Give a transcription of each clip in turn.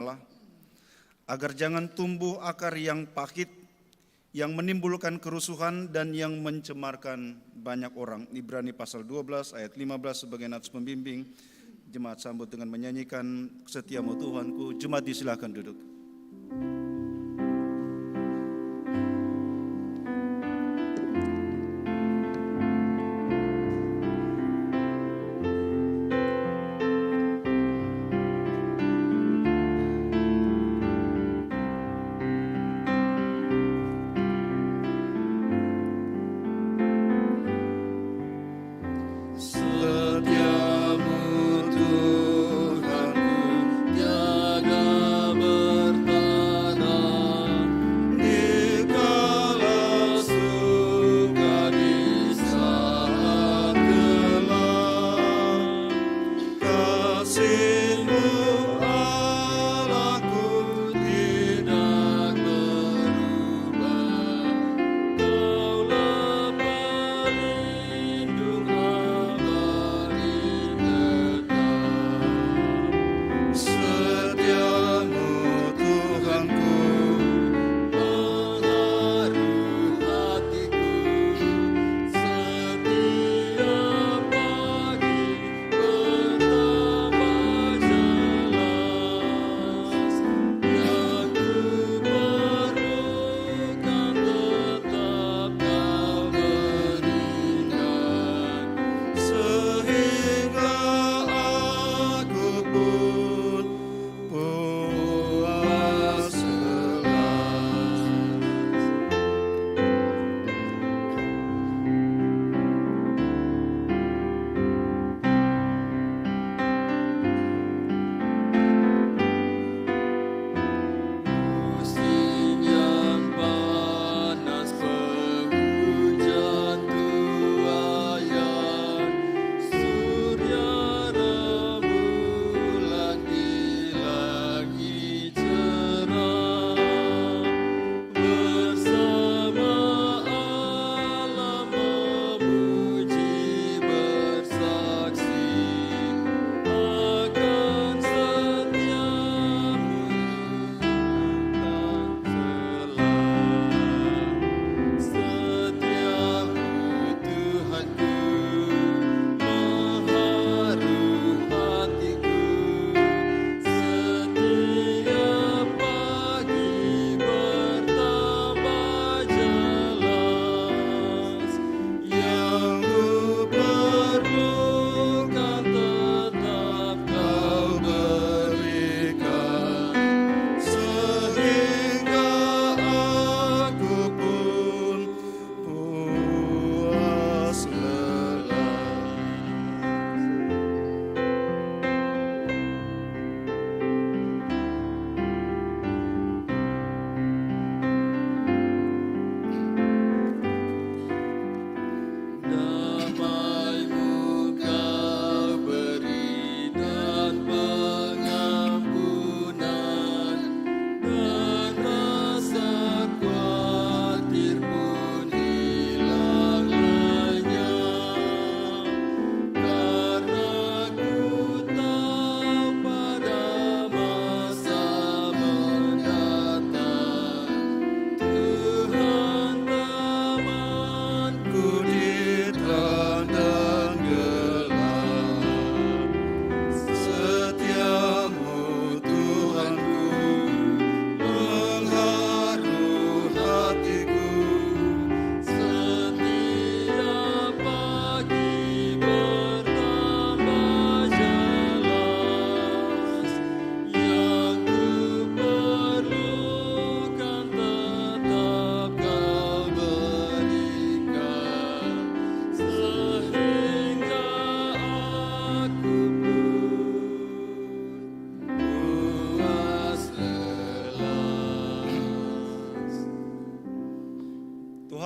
Allah, agar jangan tumbuh akar yang pahit, yang menimbulkan kerusuhan dan yang mencemarkan banyak orang. Ibrani pasal 12 ayat 15 sebagai nats pembimbing. Jemaat sambut dengan menyanyikan Setiamu Tuhanku. Jemaat disilakan duduk.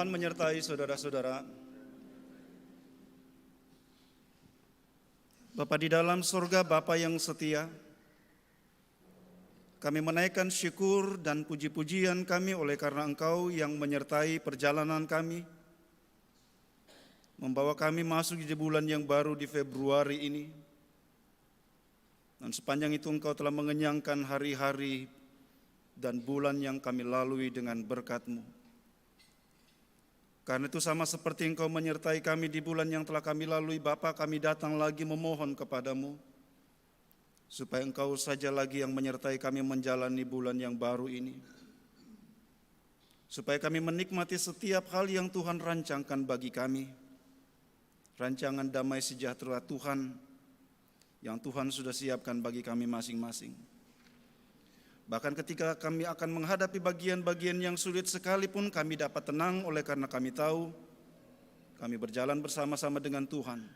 Tuhan menyertai saudara-saudara. Bapa di dalam surga, Bapa yang setia, kami menaikkan syukur dan puji-pujian kami oleh karena Engkau yang menyertai perjalanan kami, membawa kami masuk di bulan yang baru di Februari ini. Dan sepanjang itu Engkau telah mengenyangkan hari-hari dan bulan yang kami lalui dengan berkat-Mu. Karena itu sama seperti Engkau menyertai kami di bulan yang telah kami lalui, Bapa, kami datang lagi memohon kepadamu, supaya Engkau saja lagi yang menyertai kami menjalani bulan yang baru ini. Supaya kami menikmati setiap hal yang Tuhan rancangkan bagi kami. Rancangan damai sejahtera Tuhan yang Tuhan sudah siapkan bagi kami masing-masing. Bahkan ketika kami akan menghadapi bagian-bagian yang sulit sekalipun, kami dapat tenang oleh karena kami tahu kami berjalan bersama-sama dengan Tuhan.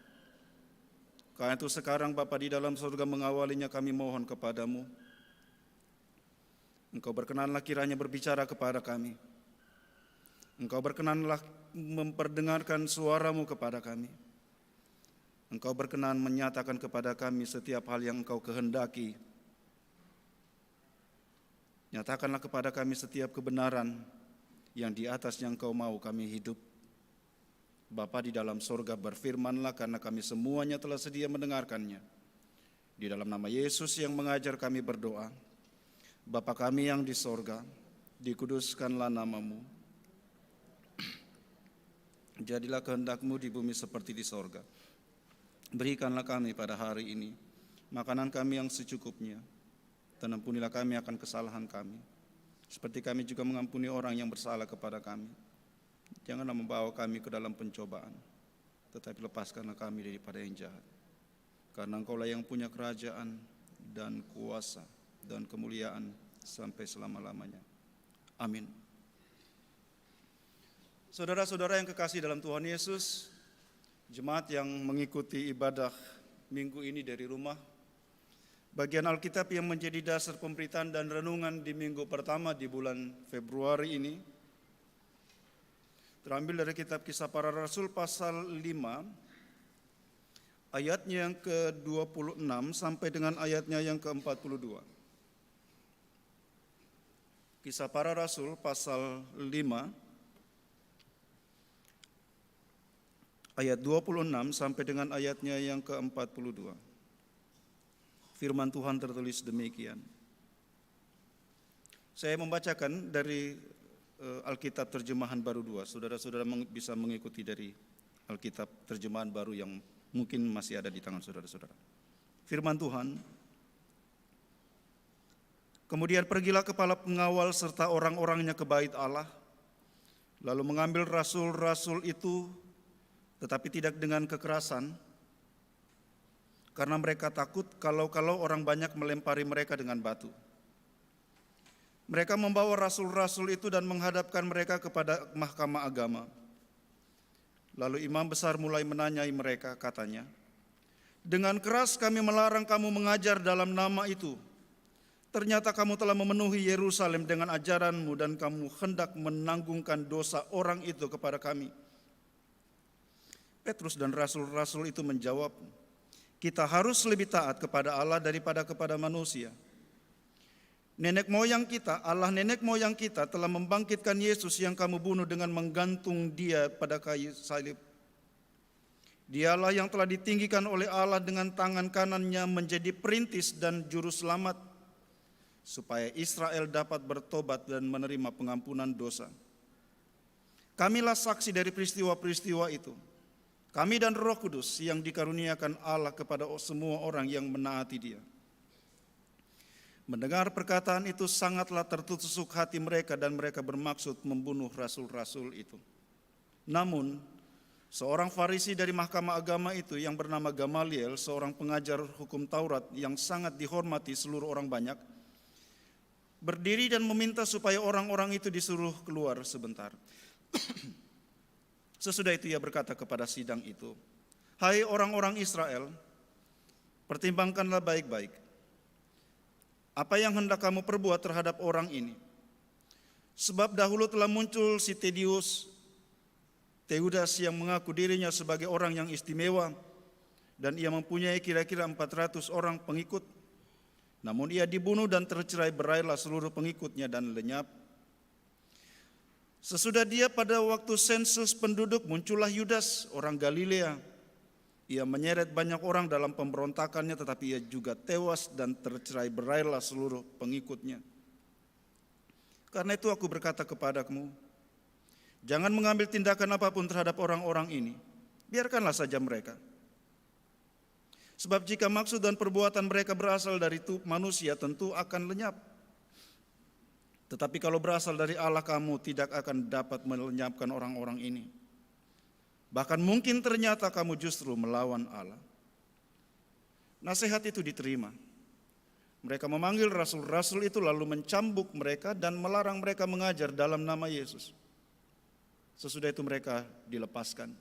Karena itu sekarang Bapa di dalam surga mengawalinya, kami mohon kepadamu, Engkau berkenanlah kiranya berbicara kepada kami. Engkau berkenanlah memperdengarkan suara-Mu kepada kami. Engkau berkenan menyatakan kepada kami setiap hal yang Engkau kehendaki. Nyatakanlah kepada kami setiap kebenaran yang di atas yang Engkau mau kami hidup. Bapa di dalam sorga, berfirmanlah karena kami semuanya telah sedia mendengarkannya. Di dalam nama Yesus yang mengajar kami berdoa. Bapa kami yang di sorga, dikuduskanlah nama-Mu. Jadilah kehendak-Mu di bumi seperti di sorga. Berikanlah kami pada hari ini makanan kami yang secukupnya. Dan ampunilah kami akan kesalahan kami, seperti kami juga mengampuni orang yang bersalah kepada kami. Janganlah membawa kami ke dalam pencobaan, tetapi lepaskanlah kami daripada yang jahat. Karena Engkaulah yang punya kerajaan dan kuasa dan kemuliaan sampai selama-lamanya. Amin. Saudara-saudara yang kekasih dalam Tuhan Yesus, jemaat yang mengikuti ibadah minggu ini dari rumah, bagian Alkitab yang menjadi dasar pemberitaan dan renungan di minggu pertama di bulan Februari ini terambil dari kitab Kisah Para Rasul pasal 5 ayatnya yang ke-26 sampai dengan ayatnya yang ke-42. Kisah Para Rasul pasal 5 ayat 26 sampai dengan ayatnya yang ke-42. Firman Tuhan tertulis demikian. Saya membacakan dari Alkitab Terjemahan Baru 2. Saudara-saudara bisa mengikuti dari Alkitab Terjemahan Baru yang mungkin masih ada di tangan saudara-saudara. Firman Tuhan, kemudian pergilah kepala pengawal serta orang-orangnya ke bait Allah, lalu mengambil rasul-rasul itu, tetapi tidak dengan kekerasan, karena mereka takut kalau orang banyak melempari mereka dengan batu. Mereka membawa rasul-rasul itu dan menghadapkan mereka kepada mahkamah agama. Lalu imam besar mulai menanyai mereka, katanya, "Dengan keras kami melarang kamu mengajar dalam nama itu. Ternyata kamu telah memenuhi Yerusalem dengan ajaranmu dan kamu hendak menanggungkan dosa orang itu kepada kami." Petrus dan rasul-rasul itu menjawab, "Kita harus lebih taat kepada Allah daripada kepada manusia. Allah nenek moyang kita telah membangkitkan Yesus yang kamu bunuh dengan menggantung Dia pada kayu salib. Dialah yang telah ditinggikan oleh Allah dengan tangan kanannya menjadi perintis dan juru selamat, supaya Israel dapat bertobat dan menerima pengampunan dosa. Kamilah saksi dari peristiwa-peristiwa itu. Kami dan Roh Kudus yang dikaruniakan Allah kepada semua orang yang menaati Dia." Mendengar perkataan itu sangatlah tertusuk hati mereka dan mereka bermaksud membunuh rasul-rasul itu. Namun, seorang Farisi dari mahkamah agama itu yang bernama Gamaliel, seorang pengajar hukum Taurat yang sangat dihormati seluruh orang banyak, berdiri dan meminta supaya orang-orang itu disuruh keluar sebentar. Sesudah itu ia berkata kepada sidang itu, "Hai orang-orang Israel, pertimbangkanlah baik-baik. Apa yang hendak kamu perbuat terhadap orang ini? Sebab dahulu telah muncul si Teudas yang mengaku dirinya sebagai orang yang istimewa, dan ia mempunyai kira-kira 400 orang pengikut. Namun ia dibunuh dan tercerai-berailah seluruh pengikutnya dan lenyap. Sesudah dia pada waktu sensus penduduk muncullah Yudas orang Galilea Ia menyeret banyak orang dalam pemberontakannya, tetapi ia juga tewas dan tercerai-berailah seluruh pengikutnya. Karena itu aku berkata kepadamu, jangan mengambil tindakan apapun terhadap orang-orang ini. Biarkanlah saja mereka. Sebab jika maksud dan perbuatan mereka berasal dari manusia, tentu akan lenyap. Tetapi kalau berasal dari Allah, kamu tidak akan dapat melenyapkan orang-orang ini. Bahkan mungkin ternyata kamu justru melawan Allah. Nasihat itu diterima. Mereka memanggil rasul-rasul itu lalu mencambuk mereka dan melarang mereka mengajar dalam nama Yesus. Sesudah itu mereka dilepaskan.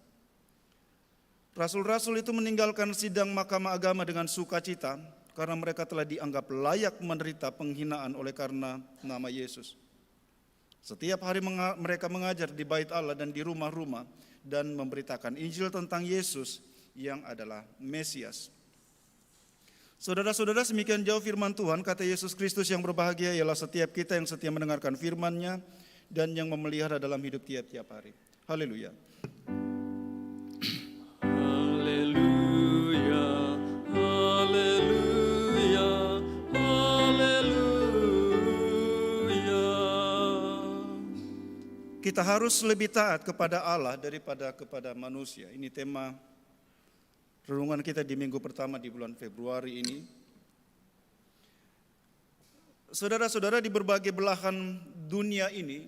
Rasul-rasul itu meninggalkan sidang mahkamah agama dengan sukacita karena mereka telah dianggap layak menderita penghinaan oleh karena nama Yesus. Setiap hari mereka mengajar di bait Allah dan di rumah-rumah dan memberitakan Injil tentang Yesus yang adalah Mesias. Saudara-saudara, semikian jauh firman Tuhan. Kata Yesus Kristus, yang berbahagia ialah setiap kita yang setia mendengarkan firman-Nya dan yang memelihara dalam hidup tiap-tiap hari. Haleluya. Haleluya, haleluya, haleluya. Kita harus lebih taat kepada Allah daripada kepada manusia. Ini tema renungan kita di minggu pertama di bulan Februari ini. Saudara-saudara, di berbagai belahan dunia ini,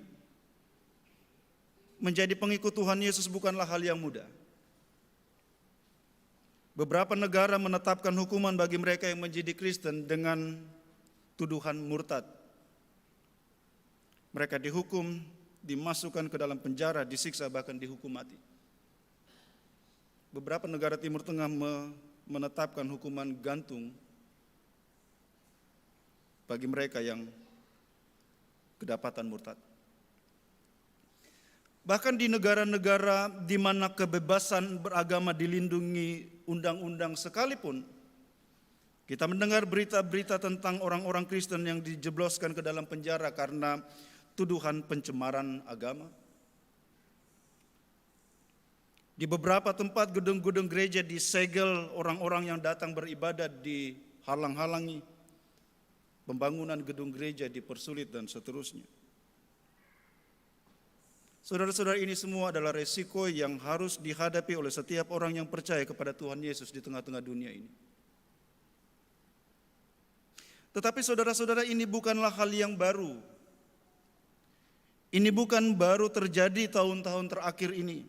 menjadi pengikut Tuhan Yesus bukanlah hal yang mudah. Beberapa negara menetapkan hukuman bagi mereka yang menjadi Kristen dengan tuduhan murtad. Mereka dihukum, dimasukkan ke dalam penjara, disiksa, bahkan dihukum mati. Beberapa negara Timur Tengah menetapkan hukuman gantung bagi mereka yang kedapatan murtad. Bahkan di negara-negara di mana kebebasan beragama dilindungi undang-undang sekalipun, kita mendengar berita-berita tentang orang-orang Kristen yang dijebloskan ke dalam penjara karena tuduhan pencemaran agama. Di beberapa tempat gedung-gedung gereja disegel, orang-orang yang datang beribadat dihalang-halangi, pembangunan gedung gereja dipersulit dan seterusnya. Saudara-saudara, ini semua adalah resiko yang harus dihadapi oleh setiap orang yang percaya kepada Tuhan Yesus di tengah-tengah dunia ini. Tetapi saudara-saudara, ini bukanlah hal yang baru. Ini bukan baru terjadi tahun-tahun terakhir ini.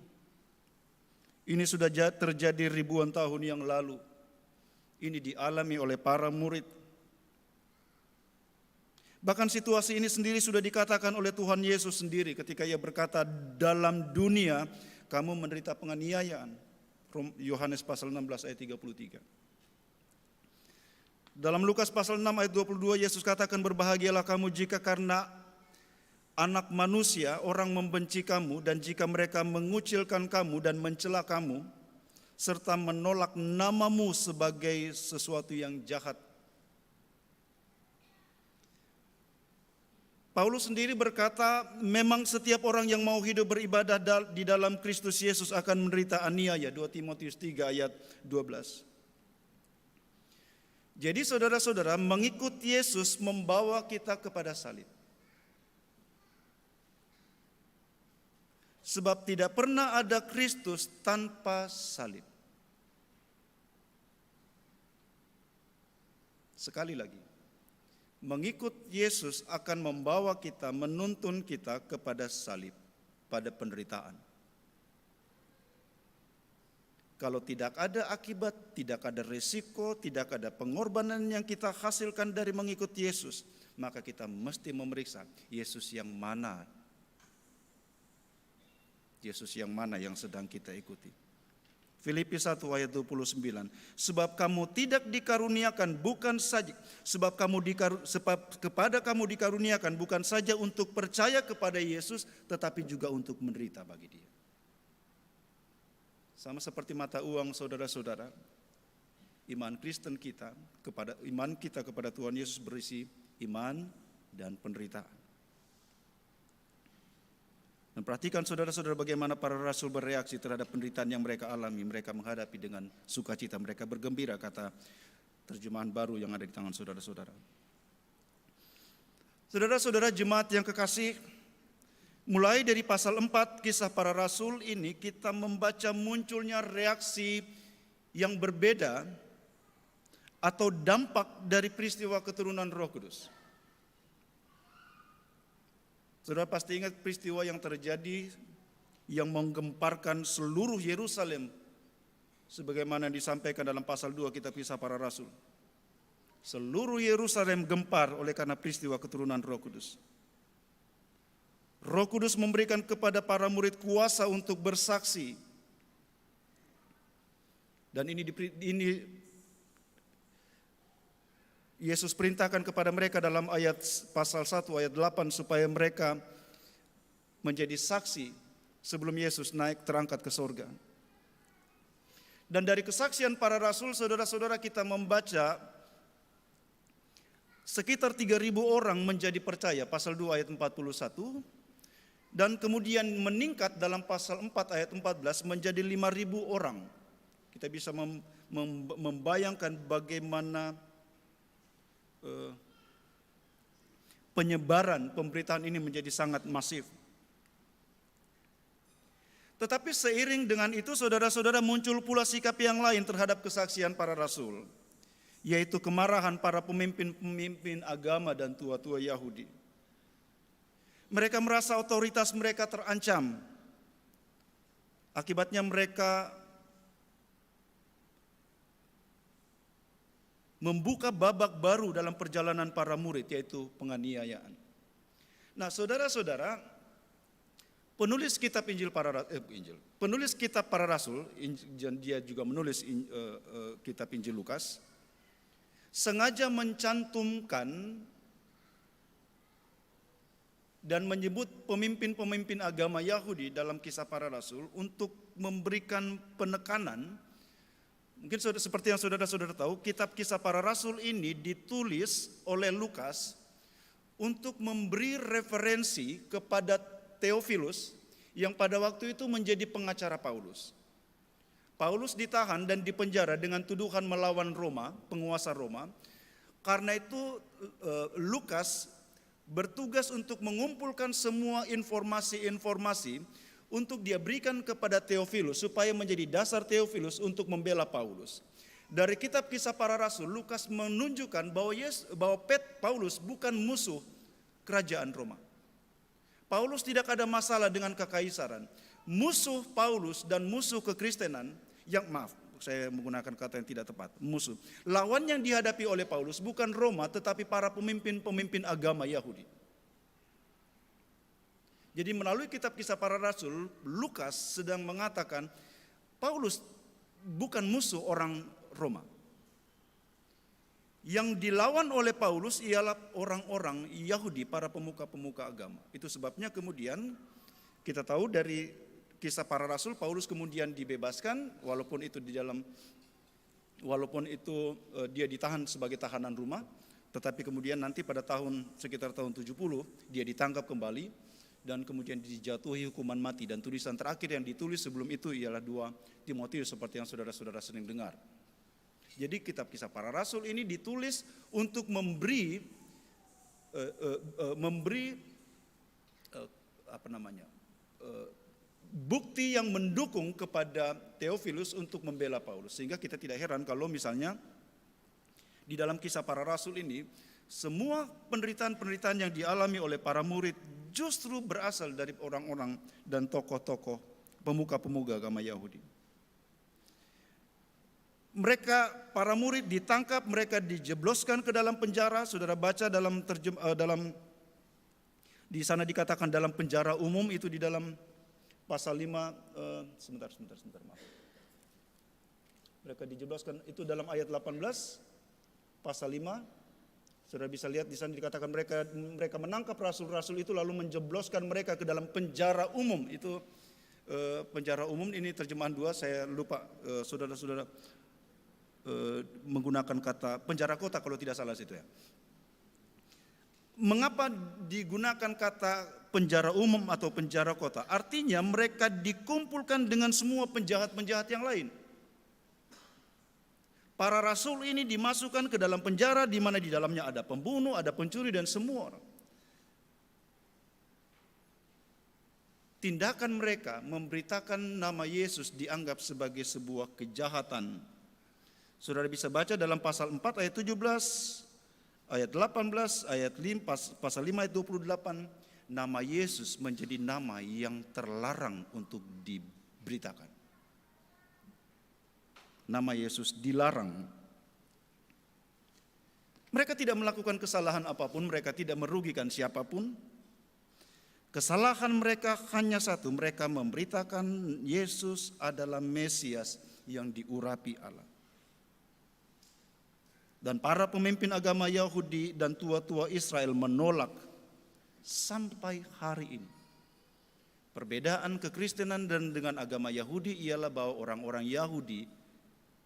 Ini sudah terjadi ribuan tahun yang lalu. Ini dialami oleh para murid. Bahkan situasi ini sendiri sudah dikatakan oleh Tuhan Yesus sendiri ketika ia berkata, dalam dunia kamu menderita penganiayaan. Yohanes pasal 16 ayat 33. Dalam Lukas pasal 6 ayat 22, Yesus katakan, berbahagialah kamu jika karena Anak Manusia orang membenci kamu, dan jika mereka mengucilkan kamu dan mencela kamu, serta menolak namamu sebagai sesuatu yang jahat. Paulus sendiri berkata, memang setiap orang yang mau hidup beribadah di dalam Kristus Yesus akan menderita aniaya. 2 Timotius 3 ayat 12. Jadi saudara-saudara, mengikut Yesus membawa kita kepada salib. Sebab tidak pernah ada Kristus tanpa salib. Sekali lagi, mengikut Yesus akan membawa kita, menuntun kita kepada salib, pada penderitaan. Kalau tidak ada akibat, tidak ada resiko, tidak ada pengorbanan yang kita hasilkan dari mengikut Yesus, maka kita mesti memeriksa Yesus yang mana. Yesus yang mana yang sedang kita ikuti. Filipi 1 ayat 29. Sebab kamu tidak dikaruniakan bukan saja kepada kamu dikaruniakan bukan saja untuk percaya kepada Yesus, tetapi juga untuk menderita bagi Dia. Sama seperti mata uang, saudara-saudara, iman kita kepada Tuhan Yesus berisi iman dan penderitaan. Dan perhatikan saudara-saudara bagaimana para rasul bereaksi terhadap penderitaan yang mereka alami. Mereka menghadapi dengan sukacita, mereka bergembira, kata terjemahan baru yang ada di tangan saudara-saudara. Saudara-saudara jemaat yang kekasih, mulai dari pasal 4 kisah para rasul ini kita membaca munculnya reaksi yang berbeda atau dampak dari peristiwa keturunan Roh Kudus. Saudara pasti ingat peristiwa yang terjadi yang menggemparkan seluruh Yerusalem sebagaimana disampaikan dalam pasal 2 kitab Kisah Para Rasul. Seluruh Yerusalem gempar oleh karena peristiwa keturunan Roh Kudus. Roh Kudus memberikan kepada para murid kuasa untuk bersaksi. Dan ini Yesus perintahkan kepada mereka dalam ayat pasal 1 ayat 8 supaya mereka menjadi saksi sebelum Yesus naik terangkat ke surga. Dan dari kesaksian para rasul, saudara-saudara, kita membaca sekitar 3.000 orang menjadi percaya, pasal 2 ayat 41, dan kemudian meningkat dalam pasal 4 ayat 14 menjadi 5.000 orang. Kita bisa membayangkan bagaimana penyebaran pemberitaan ini menjadi sangat masif. Tetapi seiring dengan itu saudara-saudara muncul pula sikap yang lain terhadap kesaksian para rasul, yaitu kemarahan para pemimpin-pemimpin agama dan tua-tua Yahudi. Mereka merasa otoritas mereka terancam. Akibatnya mereka membuka babak baru dalam perjalanan para murid, yaitu penganiayaan. Nah, saudara-saudara, penulis kitab penulis kitab para rasul, dia juga menulis kitab Injil Lukas, sengaja mencantumkan dan menyebut pemimpin-pemimpin agama Yahudi dalam kisah para rasul untuk memberikan penekanan. Mungkin seperti yang saudara-saudara tahu, kitab kisah para rasul ini ditulis oleh Lukas untuk memberi referensi kepada Theophilus yang pada waktu itu menjadi pengacara Paulus. Paulus ditahan dan dipenjara dengan tuduhan melawan Roma, penguasa Roma. Karena itu Lukas bertugas untuk mengumpulkan semua informasi-informasi untuk dia berikan kepada Theophilus supaya menjadi dasar Theophilus untuk membela Paulus. Dari kitab kisah para rasul, Lukas menunjukkan bahwa Paulus bukan musuh kerajaan Roma. Paulus tidak ada masalah dengan kekaisaran. Musuh Paulus dan musuh kekristenan, saya menggunakan kata yang tidak tepat, musuh. Lawan yang dihadapi oleh Paulus bukan Roma tetapi para pemimpin-pemimpin agama Yahudi. Jadi melalui kitab kisah para rasul, Lukas sedang mengatakan Paulus bukan musuh orang Roma. Yang dilawan oleh Paulus ialah orang-orang Yahudi, para pemuka-pemuka agama. Itu sebabnya kemudian kita tahu dari kisah para rasul, Paulus kemudian dibebaskan walaupun itu dia ditahan sebagai tahanan rumah, tetapi kemudian nanti pada sekitar tahun 70 dia ditangkap kembali dan kemudian dijatuhi hukuman mati. Dan tulisan terakhir yang ditulis sebelum itu ialah 2 Timotius seperti yang saudara-saudara sering dengar. Jadi kitab kisah para rasul ini ditulis untuk memberi bukti yang mendukung kepada Theophilus untuk membela Paulus. Sehingga kita tidak heran kalau misalnya di dalam kisah para rasul ini semua penderitaan-penderitaan yang dialami oleh para murid justru berasal dari orang-orang dan tokoh-tokoh pemuka-pemuka agama Yahudi. Mereka, para murid ditangkap, mereka dijebloskan ke dalam penjara. Saudara baca di sana dikatakan dalam penjara umum, itu di dalam pasal 5, sebentar, maaf. Mereka dijebloskan itu dalam ayat 18, pasal 5. Saudara bisa lihat di sana dikatakan mereka menangkap rasul-rasul itu lalu menjebloskan mereka ke dalam penjara umum. Itu penjara umum ini terjemahan 2, saya lupa saudara-saudara menggunakan kata penjara kota kalau tidak salah situ ya. Mengapa digunakan kata penjara umum atau penjara kota. Artinya mereka dikumpulkan dengan semua penjahat-penjahat yang lain. Para rasul ini dimasukkan ke dalam penjara di mana di dalamnya ada pembunuh, ada pencuri dan semua orang. Tindakan mereka memberitakan nama Yesus dianggap sebagai sebuah kejahatan. Saudara bisa baca dalam pasal 4 ayat 17, ayat 18, ayat 5, pasal 5 ayat 28, nama Yesus menjadi nama yang terlarang untuk diberitakan. Nama Yesus dilarang. Mereka tidak melakukan kesalahan apapun, mereka tidak merugikan siapapun. Kesalahan mereka hanya satu, mereka memberitakan Yesus adalah Mesias yang diurapi Allah. Dan para pemimpin agama Yahudi dan tua-tua Israel menolak sampai hari ini. Perbedaan kekristenan dan dengan agama Yahudi ialah bahwa orang-orang Yahudi,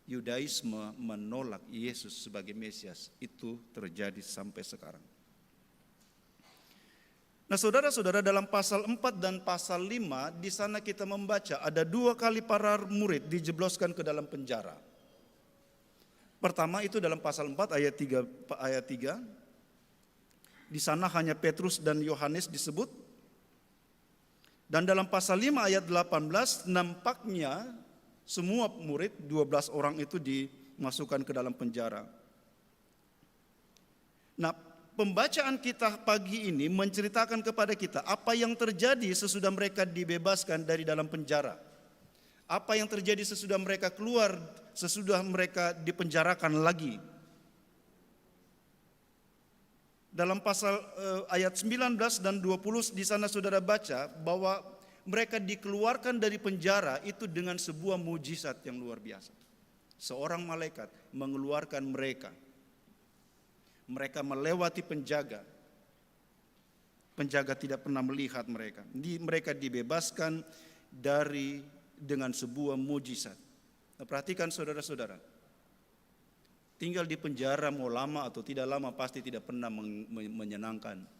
Yudaisme menolak Yesus sebagai Mesias. Itu terjadi sampai sekarang. Nah saudara-saudara, dalam pasal 4 dan pasal 5 di sana kita membaca ada 2 kali para murid dijebloskan ke dalam penjara. Pertama itu dalam pasal 4 ayat 3. Di sana hanya Petrus dan Yohanes disebut. Dan dalam pasal 5 ayat 18 nampaknya semua murid 12 orang itu dimasukkan ke dalam penjara. Nah, pembacaan kita pagi ini menceritakan kepada kita apa yang terjadi sesudah mereka dibebaskan dari dalam penjara. Apa yang terjadi sesudah mereka keluar, sesudah mereka dipenjarakan lagi. Dalam pasal ayat 19 dan 20 di sana saudara baca bahwa mereka dikeluarkan dari penjara itu dengan sebuah mujizat yang luar biasa. Seorang malaikat mengeluarkan mereka. Mereka melewati penjaga. Penjaga tidak pernah melihat mereka. Mereka dibebaskan dengan sebuah mujizat. Nah, perhatikan saudara-saudara. Tinggal di penjara mau lama atau tidak lama pasti tidak pernah menyenangkan.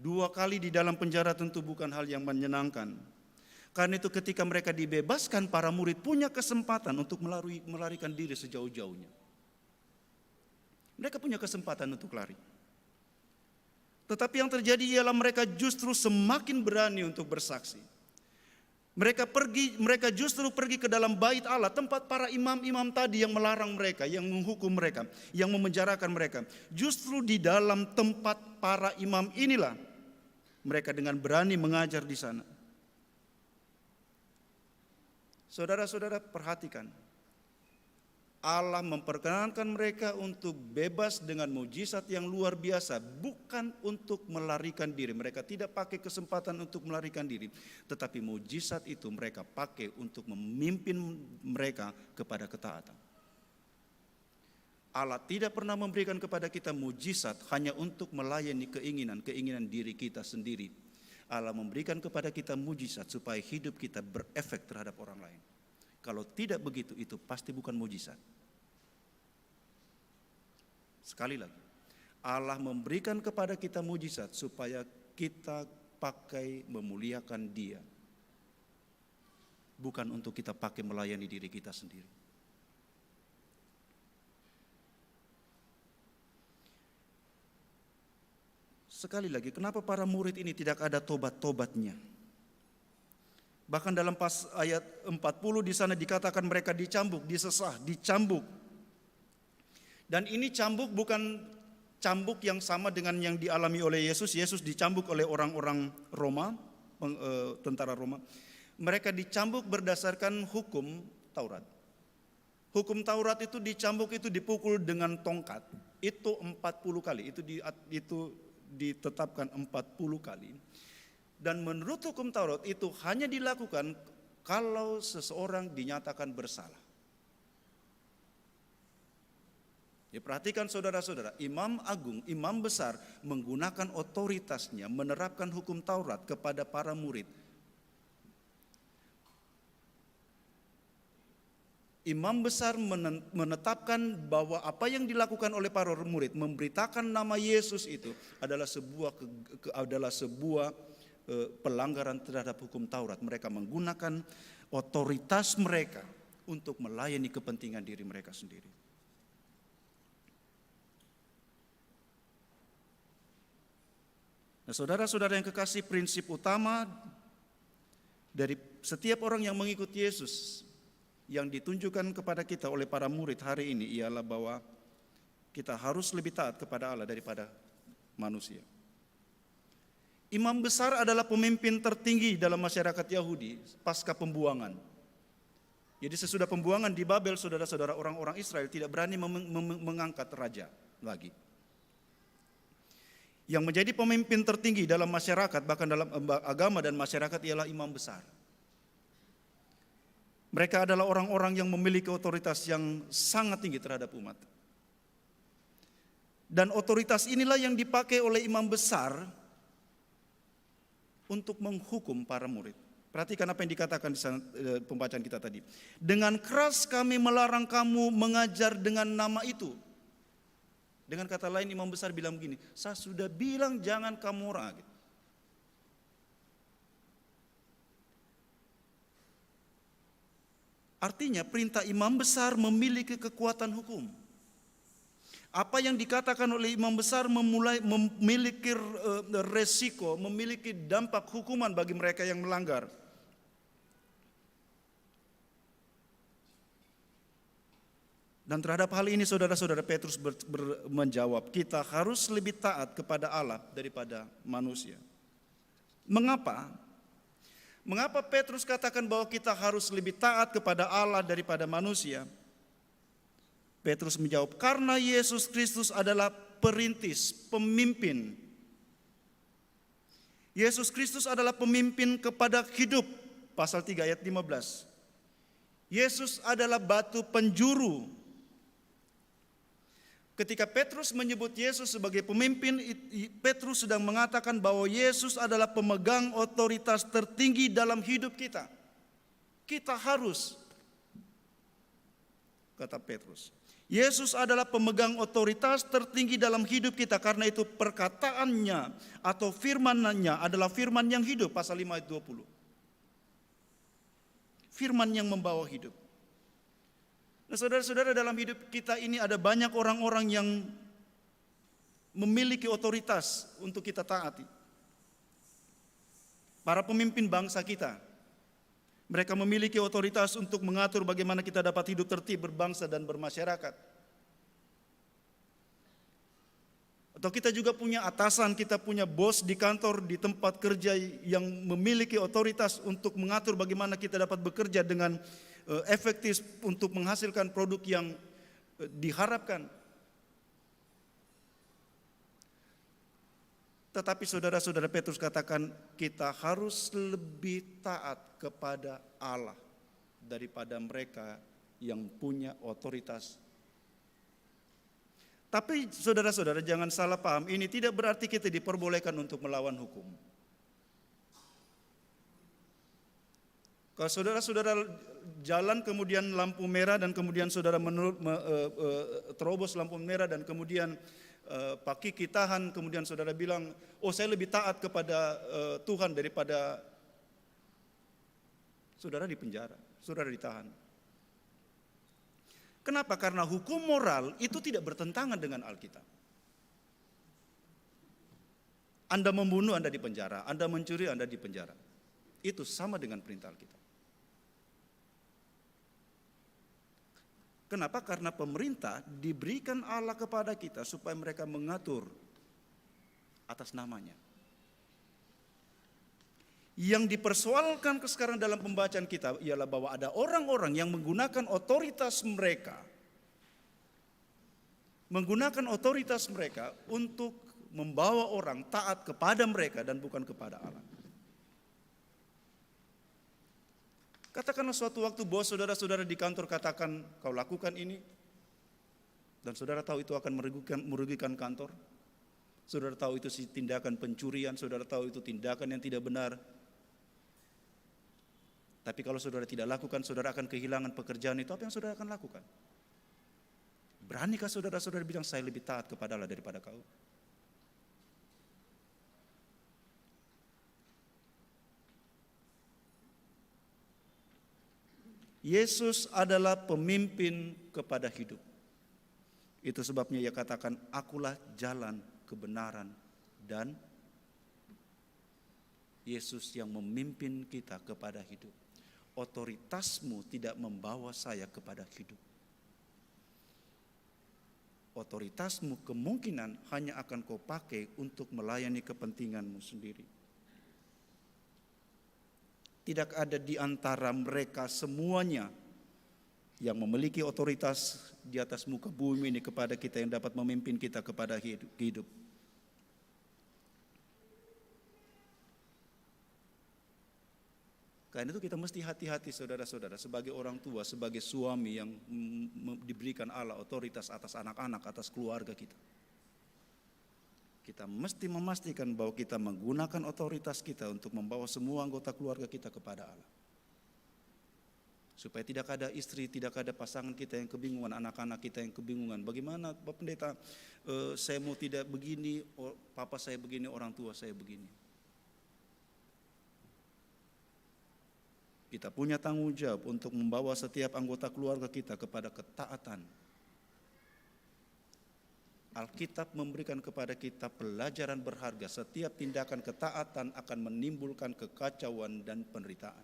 2 kali di dalam penjara tentu bukan hal yang menyenangkan. Karena itu ketika mereka dibebaskan, para murid punya kesempatan untuk melarikan diri sejauh-jauhnya. Mereka punya kesempatan untuk lari. Tetapi yang terjadi ialah mereka justru semakin berani untuk bersaksi. Mereka justru pergi ke dalam bait Allah, tempat para imam-imam tadi yang melarang mereka, yang menghukum mereka, yang memenjarakan mereka. Justru di dalam tempat para imam inilah mereka dengan berani mengajar di sana. Saudara-saudara perhatikan, Allah memperkenankan mereka untuk bebas dengan mujizat yang luar biasa, bukan untuk melarikan diri. Mereka tidak pakai kesempatan untuk melarikan diri, tetapi mujizat itu mereka pakai untuk memimpin mereka kepada ketaatan. Allah tidak pernah memberikan kepada kita mujizat hanya untuk melayani keinginan diri kita sendiri. Allah memberikan kepada kita mujizat supaya hidup kita berefek terhadap orang lain. Kalau tidak begitu, itu pasti bukan mujizat. Sekali lagi, Allah memberikan kepada kita mujizat supaya kita pakai memuliakan Dia, bukan untuk kita pakai melayani diri kita sendiri. Sekali lagi, kenapa para murid ini tidak ada tobat-tobatnya? Bahkan dalam ayat 40 di sana dikatakan mereka dicambuk, disesah, dicambuk. Dan ini cambuk bukan cambuk yang sama dengan yang dialami oleh Yesus. Yesus dicambuk oleh orang-orang Roma, tentara Roma. Mereka dicambuk berdasarkan hukum Taurat. Hukum Taurat itu dicambuk itu dipukul dengan tongkat. Itu 40 kali, itu ditetapkan 40 kali. Dan menurut hukum Taurat itu hanya dilakukan kalau seseorang dinyatakan bersalah. Ya, perhatikan saudara-saudara, imam agung, imam besar menggunakan otoritasnya menerapkan hukum Taurat kepada para murid. Imam besar menetapkan bahwa apa yang dilakukan oleh para murid, memberitakan nama Yesus itu adalah sebuah pelanggaran terhadap hukum Taurat. Mereka menggunakan otoritas mereka untuk melayani kepentingan diri mereka sendiri. Nah, saudara-saudara yang kekasih, prinsip utama dari setiap orang yang mengikuti Yesus yang ditunjukkan kepada kita oleh para murid hari ini ialah bahwa kita harus lebih taat kepada Allah daripada manusia. Imam besar adalah pemimpin tertinggi dalam masyarakat Yahudi pasca pembuangan. Jadi sesudah pembuangan di Babel, saudara-saudara, orang-orang Israel tidak berani mengangkat raja lagi. Yang menjadi pemimpin tertinggi dalam masyarakat, bahkan dalam agama dan masyarakat, ialah imam besar. Mereka adalah orang-orang yang memiliki otoritas yang sangat tinggi terhadap umat. Dan otoritas inilah yang dipakai oleh imam besar untuk menghukum para murid. Perhatikan apa yang dikatakan di pembacaan kita tadi. Dengan keras kami melarang kamu mengajar dengan nama itu. Dengan kata lain, imam besar bilang begini, saya sudah bilang jangan kamu ragu. Artinya perintah imam besar memiliki kekuatan hukum. Apa yang dikatakan oleh imam besar memiliki resiko, memiliki dampak hukuman bagi mereka yang melanggar. Dan terhadap hal ini saudara-saudara, Petrus menjawab, kita harus lebih taat kepada Allah daripada manusia. Mengapa? Mengapa Petrus katakan bahwa kita harus lebih taat kepada Allah daripada manusia? Petrus menjawab, karena Yesus Kristus adalah perintis, pemimpin. Yesus Kristus adalah pemimpin kepada hidup, pasal 3 ayat 15. Yesus adalah batu penjuru. Ketika Petrus menyebut Yesus sebagai pemimpin, Petrus sedang mengatakan bahwa Yesus adalah pemegang otoritas tertinggi dalam hidup kita. Kita harus, kata Petrus, Yesus adalah pemegang otoritas tertinggi dalam hidup kita. Karena itu perkataannya atau firman-Nya adalah firman yang hidup, pasal 5 ayat 20. Firman yang membawa hidup. Nah, saudara-saudara, dalam hidup kita ini ada banyak orang-orang yang memiliki otoritas untuk kita taati. Para pemimpin bangsa kita, mereka memiliki otoritas untuk mengatur bagaimana kita dapat hidup tertib, berbangsa dan bermasyarakat. Atau kita juga punya atasan, kita punya bos di kantor, di tempat kerja yang memiliki otoritas untuk mengatur bagaimana kita dapat bekerja dengan efektif untuk menghasilkan produk yang diharapkan. Tetapi saudara-saudara, Petrus katakan kita harus lebih taat kepada Allah daripada mereka yang punya otoritas. Tapi saudara-saudara, jangan salah paham, ini tidak berarti kita diperbolehkan untuk melawan hukum. Kalau saudara-saudara jalan kemudian lampu merah dan kemudian saudara terobos lampu merah dan kemudian Pak Kiki tahan, kemudian saudara bilang, oh saya lebih taat kepada Tuhan daripada, saudara dipenjara, saudara ditahan. Kenapa? Karena hukum moral itu tidak bertentangan dengan Alkitab. Anda membunuh, Anda dipenjara. Anda mencuri, Anda dipenjara. Itu sama dengan perintah Alkitab. Kenapa? Karena pemerintah diberikan Allah kepada kita supaya mereka mengatur atas namanya. Yang dipersoalkan sekarang dalam pembacaan kita ialah bahwa ada orang-orang yang menggunakan otoritas mereka, untuk membawa orang taat kepada mereka dan bukan kepada Allah. Katakanlah suatu waktu bos saudara-saudara di kantor katakan, kau lakukan ini, dan saudara tahu itu akan merugikan kantor. Saudara tahu itu tindakan pencurian, saudara tahu itu tindakan yang tidak benar. Tapi kalau saudara tidak lakukan, saudara akan kehilangan pekerjaan itu. Apa yang saudara akan lakukan? Beranikah saudara-saudara bilang, saya lebih taat kepada Allah daripada kau? Yesus adalah pemimpin kepada hidup. Itu sebabnya ia katakan, akulah jalan, kebenaran, dan Yesus yang memimpin kita kepada hidup. Otoritasmu tidak membawa saya kepada hidup. Otoritasmu kemungkinan hanya akan kau pakai untuk melayani kepentinganmu sendiri. Tidak ada di antara mereka semuanya yang memiliki otoritas di atas muka bumi ini kepada kita yang dapat memimpin kita kepada hidup. Karena itu kita mesti hati-hati saudara-saudara, sebagai orang tua, sebagai suami yang diberikan Allah otoritas atas anak-anak, atas keluarga kita. Kita mesti memastikan bahwa kita menggunakan otoritas kita untuk membawa semua anggota keluarga kita kepada Allah. Supaya tidak ada istri, tidak ada pasangan kita yang kebingungan, anak-anak kita yang kebingungan. Bagaimana Pak Pendeta, saya mau tidak begini, papa saya begini, orang tua saya begini. Kita punya tanggung jawab untuk membawa setiap anggota keluarga kita kepada ketaatan. Alkitab memberikan kepada kita pelajaran berharga. Setiap tindakan ketaatan akan menimbulkan kekacauan dan penderitaan.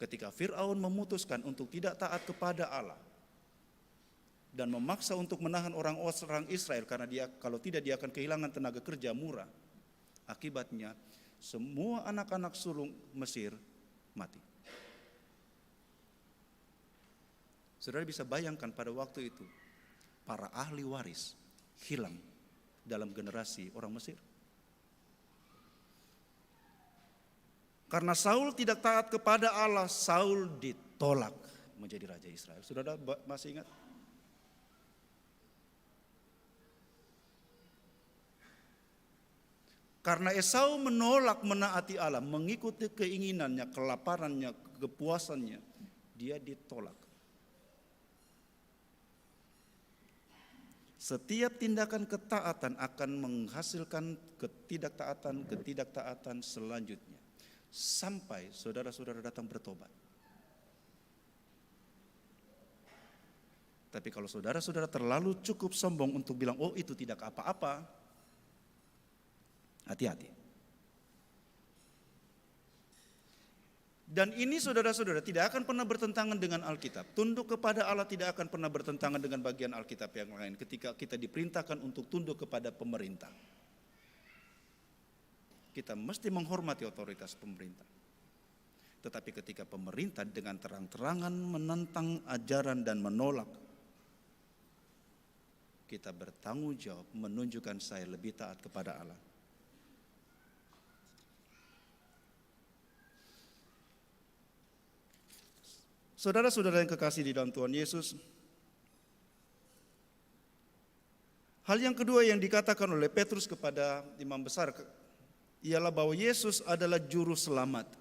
Ketika Fir'aun memutuskan untuk tidak taat kepada Allah dan memaksa untuk menahan orang Israel karena kalau tidak dia akan kehilangan tenaga kerja murah. Akibatnya semua anak-anak sulung Mesir mati. Saudara bisa bayangkan pada waktu itu para ahli waris hilang dalam generasi orang Mesir. Karena Saul tidak taat kepada Allah, Saul ditolak menjadi raja Israel. Saudara masih ingat? Karena Esau menolak menaati Allah, mengikuti keinginannya, kelaparannya, kepuasannya, dia ditolak. Setiap tindakan ketaatan akan menghasilkan ketidaktaatan selanjutnya. Sampai saudara-saudara datang bertobat. Tapi kalau saudara-saudara terlalu cukup sombong untuk bilang, oh itu tidak apa-apa, hati-hati. Dan ini saudara-saudara tidak akan pernah bertentangan dengan Alkitab. Tunduk kepada Allah tidak akan pernah bertentangan dengan bagian Alkitab yang lain ketika kita diperintahkan untuk tunduk kepada pemerintah. Kita mesti menghormati otoritas pemerintah. Tetapi ketika pemerintah dengan terang-terangan menentang ajaran dan menolak, kita bertanggung jawab menunjukkan saya lebih taat kepada Allah. Saudara-saudara yang kekasih di dalam Tuhan Yesus, hal yang kedua yang dikatakan oleh Petrus kepada imam besar ialah bahwa Yesus adalah juru selamat.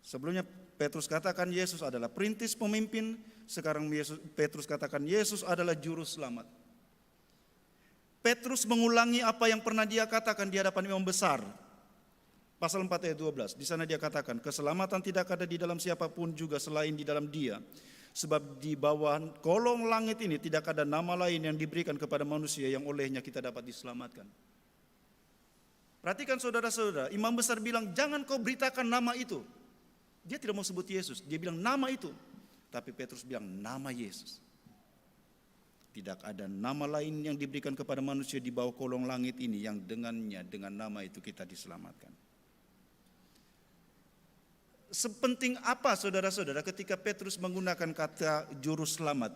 Sebelumnya Petrus katakan Yesus adalah perintis pemimpin, sekarang Petrus katakan Yesus adalah juru selamat. Petrus mengulangi apa yang pernah dia katakan di hadapan imam besar. Pasal 4 ayat 12, di sana dia katakan, keselamatan tidak ada di dalam siapapun juga selain di dalam Dia. Sebab di bawah kolong langit ini tidak ada nama lain yang diberikan kepada manusia yang olehnya kita dapat diselamatkan. Perhatikan saudara-saudara, imam besar bilang, jangan kau beritakan nama itu. Dia tidak mau sebut Yesus, dia bilang nama itu. Tapi Petrus bilang nama Yesus. Tidak ada nama lain yang diberikan kepada manusia di bawah kolong langit ini yang dengannya, dengan nama itu kita diselamatkan. Sepenting apa saudara-saudara ketika Petrus menggunakan kata juru selamat?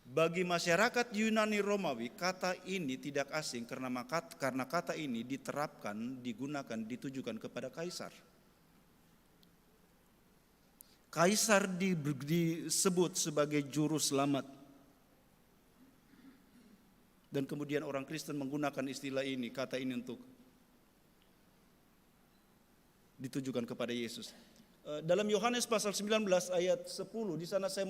Bagi masyarakat Yunani Romawi, kata ini tidak asing karena kata ini diterapkan, digunakan, ditujukan kepada kaisar. Kaisar disebut sebagai juru selamat. Dan kemudian orang Kristen menggunakan istilah ini, kata ini untuk ditujukan kepada Yesus. Dalam Yohanes pasal 19 ayat 10, di sana saya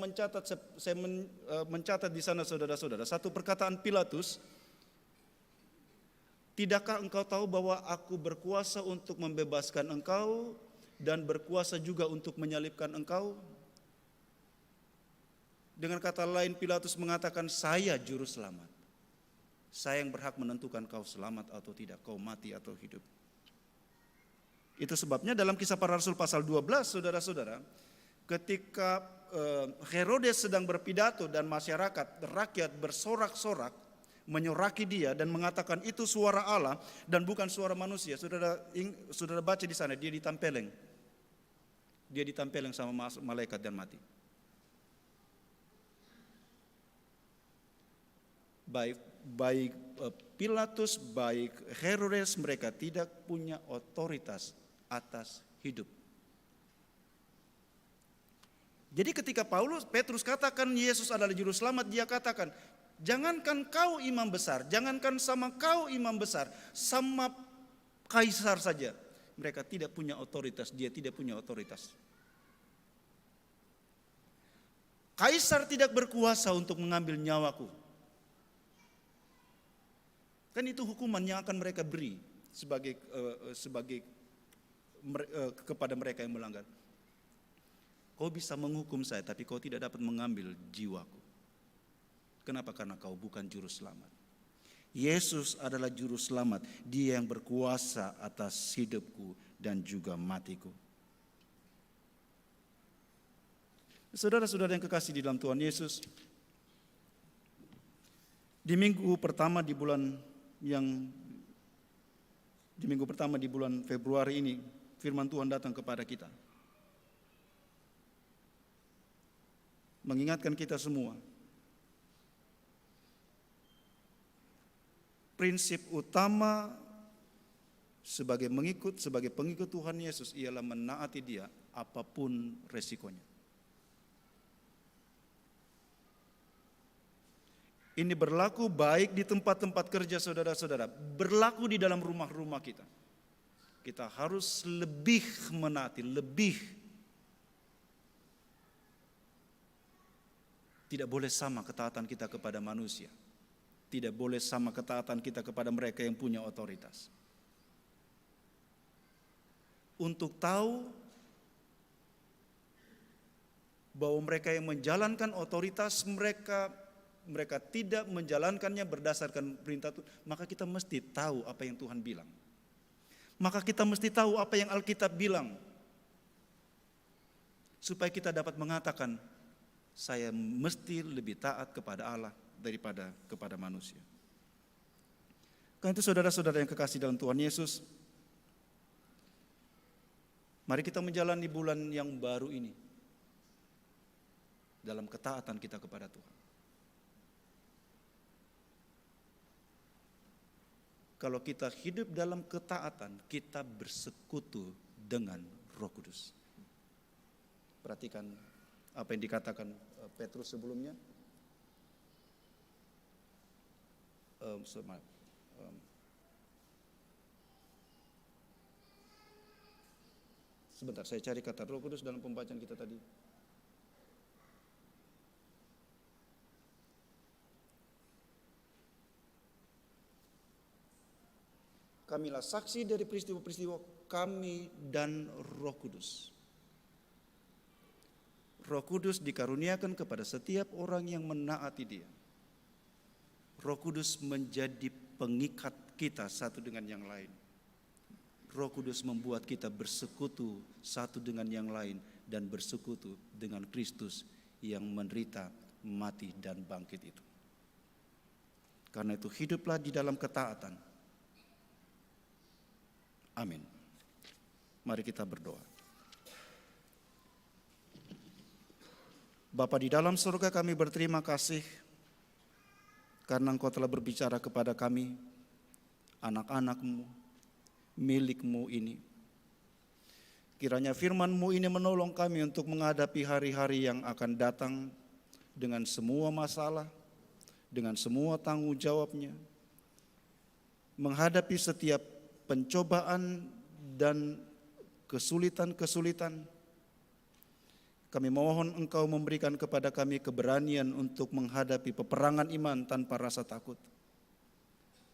mencatat di sana saudara-saudara, satu perkataan Pilatus, "Tidakkah engkau tahu bahwa aku berkuasa untuk membebaskan engkau dan berkuasa juga untuk menyalibkan engkau?" Dengan kata lain, Pilatus mengatakan, saya juru selamat. Saya yang berhak menentukan kau selamat atau tidak, kau mati atau hidup. Itu sebabnya dalam Kisah Para Rasul pasal 12, saudara-saudara, ketika Herodes sedang berpidato dan masyarakat, rakyat bersorak-sorak, menyoraki dia dan mengatakan itu suara Allah dan bukan suara manusia. Saudara baca di sana, dia ditempeleng. Dia ditempeleng sama malaikat dan mati. Baik Pilatus, baik Herodes, mereka tidak punya otoritas atas hidup. Jadi ketika Petrus katakan Yesus adalah juru selamat, dia katakan, jangankan kau imam besar, jangankan sama kau imam besar, sama kaisar saja mereka tidak punya otoritas, dia tidak punya otoritas. Kaisar tidak berkuasa untuk mengambil nyawaku. Kan itu hukuman yang akan mereka beri kepada mereka yang melanggar. Kau bisa menghukum saya, tapi kau tidak dapat mengambil jiwaku. Kenapa? Karena kau bukan juru selamat. Yesus adalah juru selamat. Dia yang berkuasa atas hidupku dan juga matiku. Saudara-saudara yang kekasih di dalam Tuhan Yesus, di minggu pertama di bulan Februari ini, firman Tuhan datang kepada kita, mengingatkan kita semua, prinsip utama sebagai pengikut Tuhan Yesus ialah menaati Dia apapun resikonya. Ini berlaku baik di tempat-tempat kerja saudara-saudara, berlaku di dalam rumah-rumah kita. Kita harus lebih menaati, tidak boleh sama ketaatan kita kepada manusia. Tidak boleh sama ketaatan kita kepada mereka yang punya otoritas. Untuk tahu bahwa mereka yang menjalankan otoritas mereka tidak menjalankannya berdasarkan perintah Tuhan, maka kita mesti tahu apa yang Tuhan bilang. Maka kita mesti tahu apa yang Alkitab bilang, supaya kita dapat mengatakan, saya mesti lebih taat kepada Allah daripada kepada manusia. Karena itu saudara-saudara yang kekasih dalam Tuhan Yesus, mari kita menjalani bulan yang baru ini dalam ketaatan kita kepada Tuhan. Kalau kita hidup dalam ketaatan, kita bersekutu dengan Roh Kudus. Perhatikan apa yang dikatakan Petrus sebelumnya. Sebentar, saya cari kata Roh Kudus dalam pembacaan kita tadi. Kamilah saksi dari peristiwa-peristiwa kami dan Roh Kudus. Roh Kudus dikaruniakan kepada setiap orang yang menaati Dia. Roh Kudus menjadi pengikat kita satu dengan yang lain. Roh Kudus membuat kita bersekutu satu dengan yang lain dan bersekutu dengan Kristus yang menderita, mati dan bangkit itu. Karena itu hiduplah di dalam ketaatan. Amin. Mari kita berdoa. Bapa di dalam surga, kami berterima kasih karena Engkau telah berbicara kepada kami, anak-anak-Mu, milik-Mu ini. Kiranya firman-Mu ini menolong kami untuk menghadapi hari-hari yang akan datang dengan semua masalah, dengan semua tanggung jawabnya, menghadapi setiap pencobaan dan kesulitan-kesulitan. Kami mohon Engkau memberikan kepada kami keberanian untuk menghadapi peperangan iman tanpa rasa takut.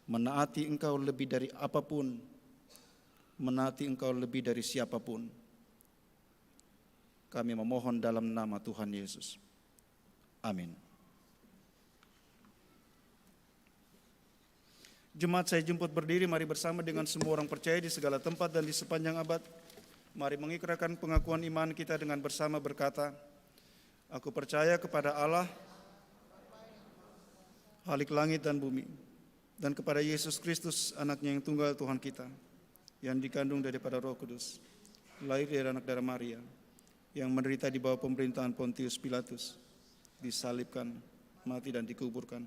Menaati Engkau lebih dari apapun, menaati Engkau lebih dari siapapun. Kami memohon dalam nama Tuhan Yesus. Amin. Jemaat saya jemput berdiri, mari bersama dengan semua orang percaya di segala tempat dan di sepanjang abad. Mari mengikrarkan pengakuan iman kita dengan bersama berkata, aku percaya kepada Allah, Khalik langit dan bumi, dan kepada Yesus Kristus, anaknya yang tunggal Tuhan kita, yang dikandung daripada Roh Kudus, lahir dari anak darah Maria, yang menderita di bawah pemerintahan Pontius Pilatus, disalibkan, mati dan dikuburkan,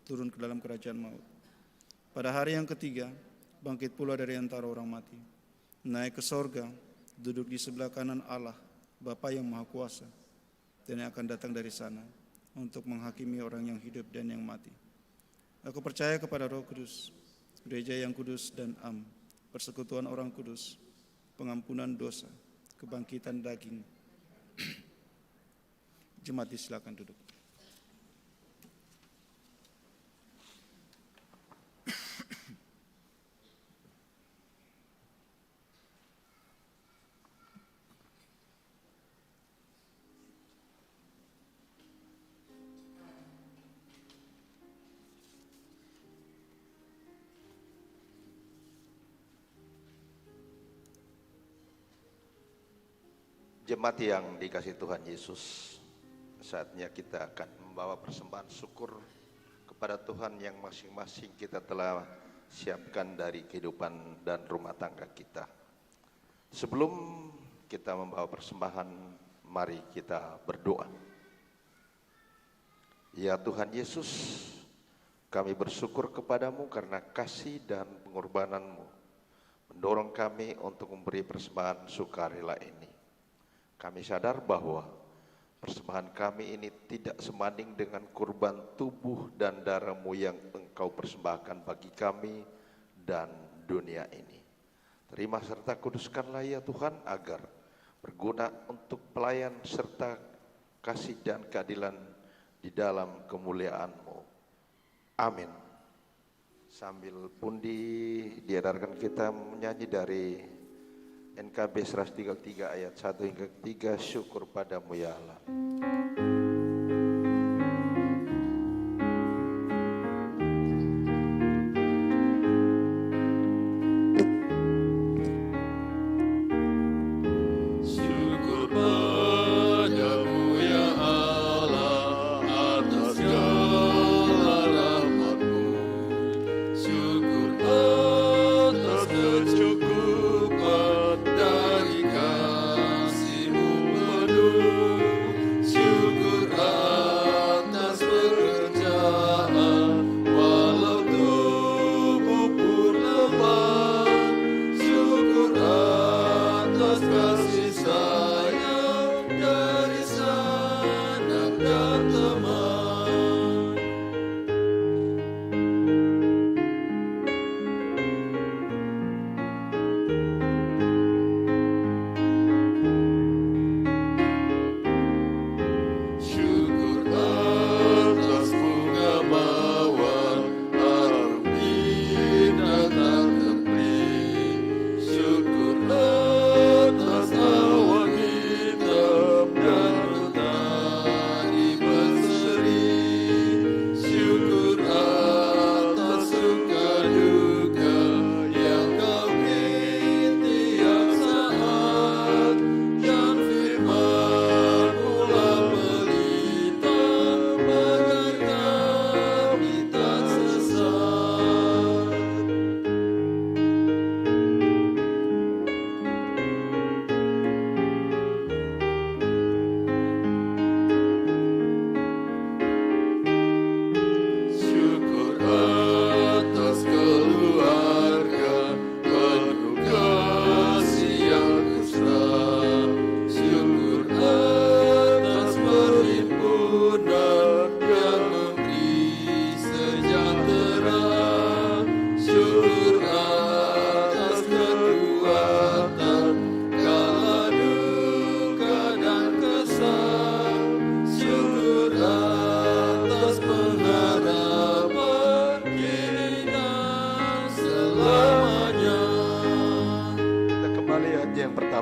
turun ke dalam kerajaan maut. Pada hari yang ketiga, bangkit pula dari antara orang mati, naik ke sorga, duduk di sebelah kanan Allah, Bapa yang Maha Kuasa, dan yang akan datang dari sana untuk menghakimi orang yang hidup dan yang mati. Aku percaya kepada Roh Kudus, gereja yang kudus dan am, persekutuan orang kudus, pengampunan dosa, kebangkitan daging. Jemaat silakan duduk. Jemaat yang dikasihi Tuhan Yesus, saatnya kita akan membawa persembahan syukur kepada Tuhan yang masing-masing kita telah siapkan dari kehidupan dan rumah tangga kita. Sebelum kita membawa persembahan, mari kita berdoa. Ya Tuhan Yesus, kami bersyukur kepadamu karena kasih dan pengorbananmu mendorong kami untuk memberi persembahan sukarela ini. Kami sadar bahwa persembahan kami ini tidak sebanding dengan kurban tubuh dan darah-Mu yang Engkau persembahkan bagi kami dan dunia ini. Terima serta kuduskanlah ya Tuhan agar berguna untuk pelayan serta kasih dan keadilan di dalam kemuliaan-Mu. Amin. Sambil pundi diedarkan kita menyanyi dari NKB 133 ayat 1 hingga 3, syukur padamu ya Allah. Syukur padamu ya Allah atas segala rahmat-Mu. Syukur atas kecukupan dari kasih-Mu penuh. Syukur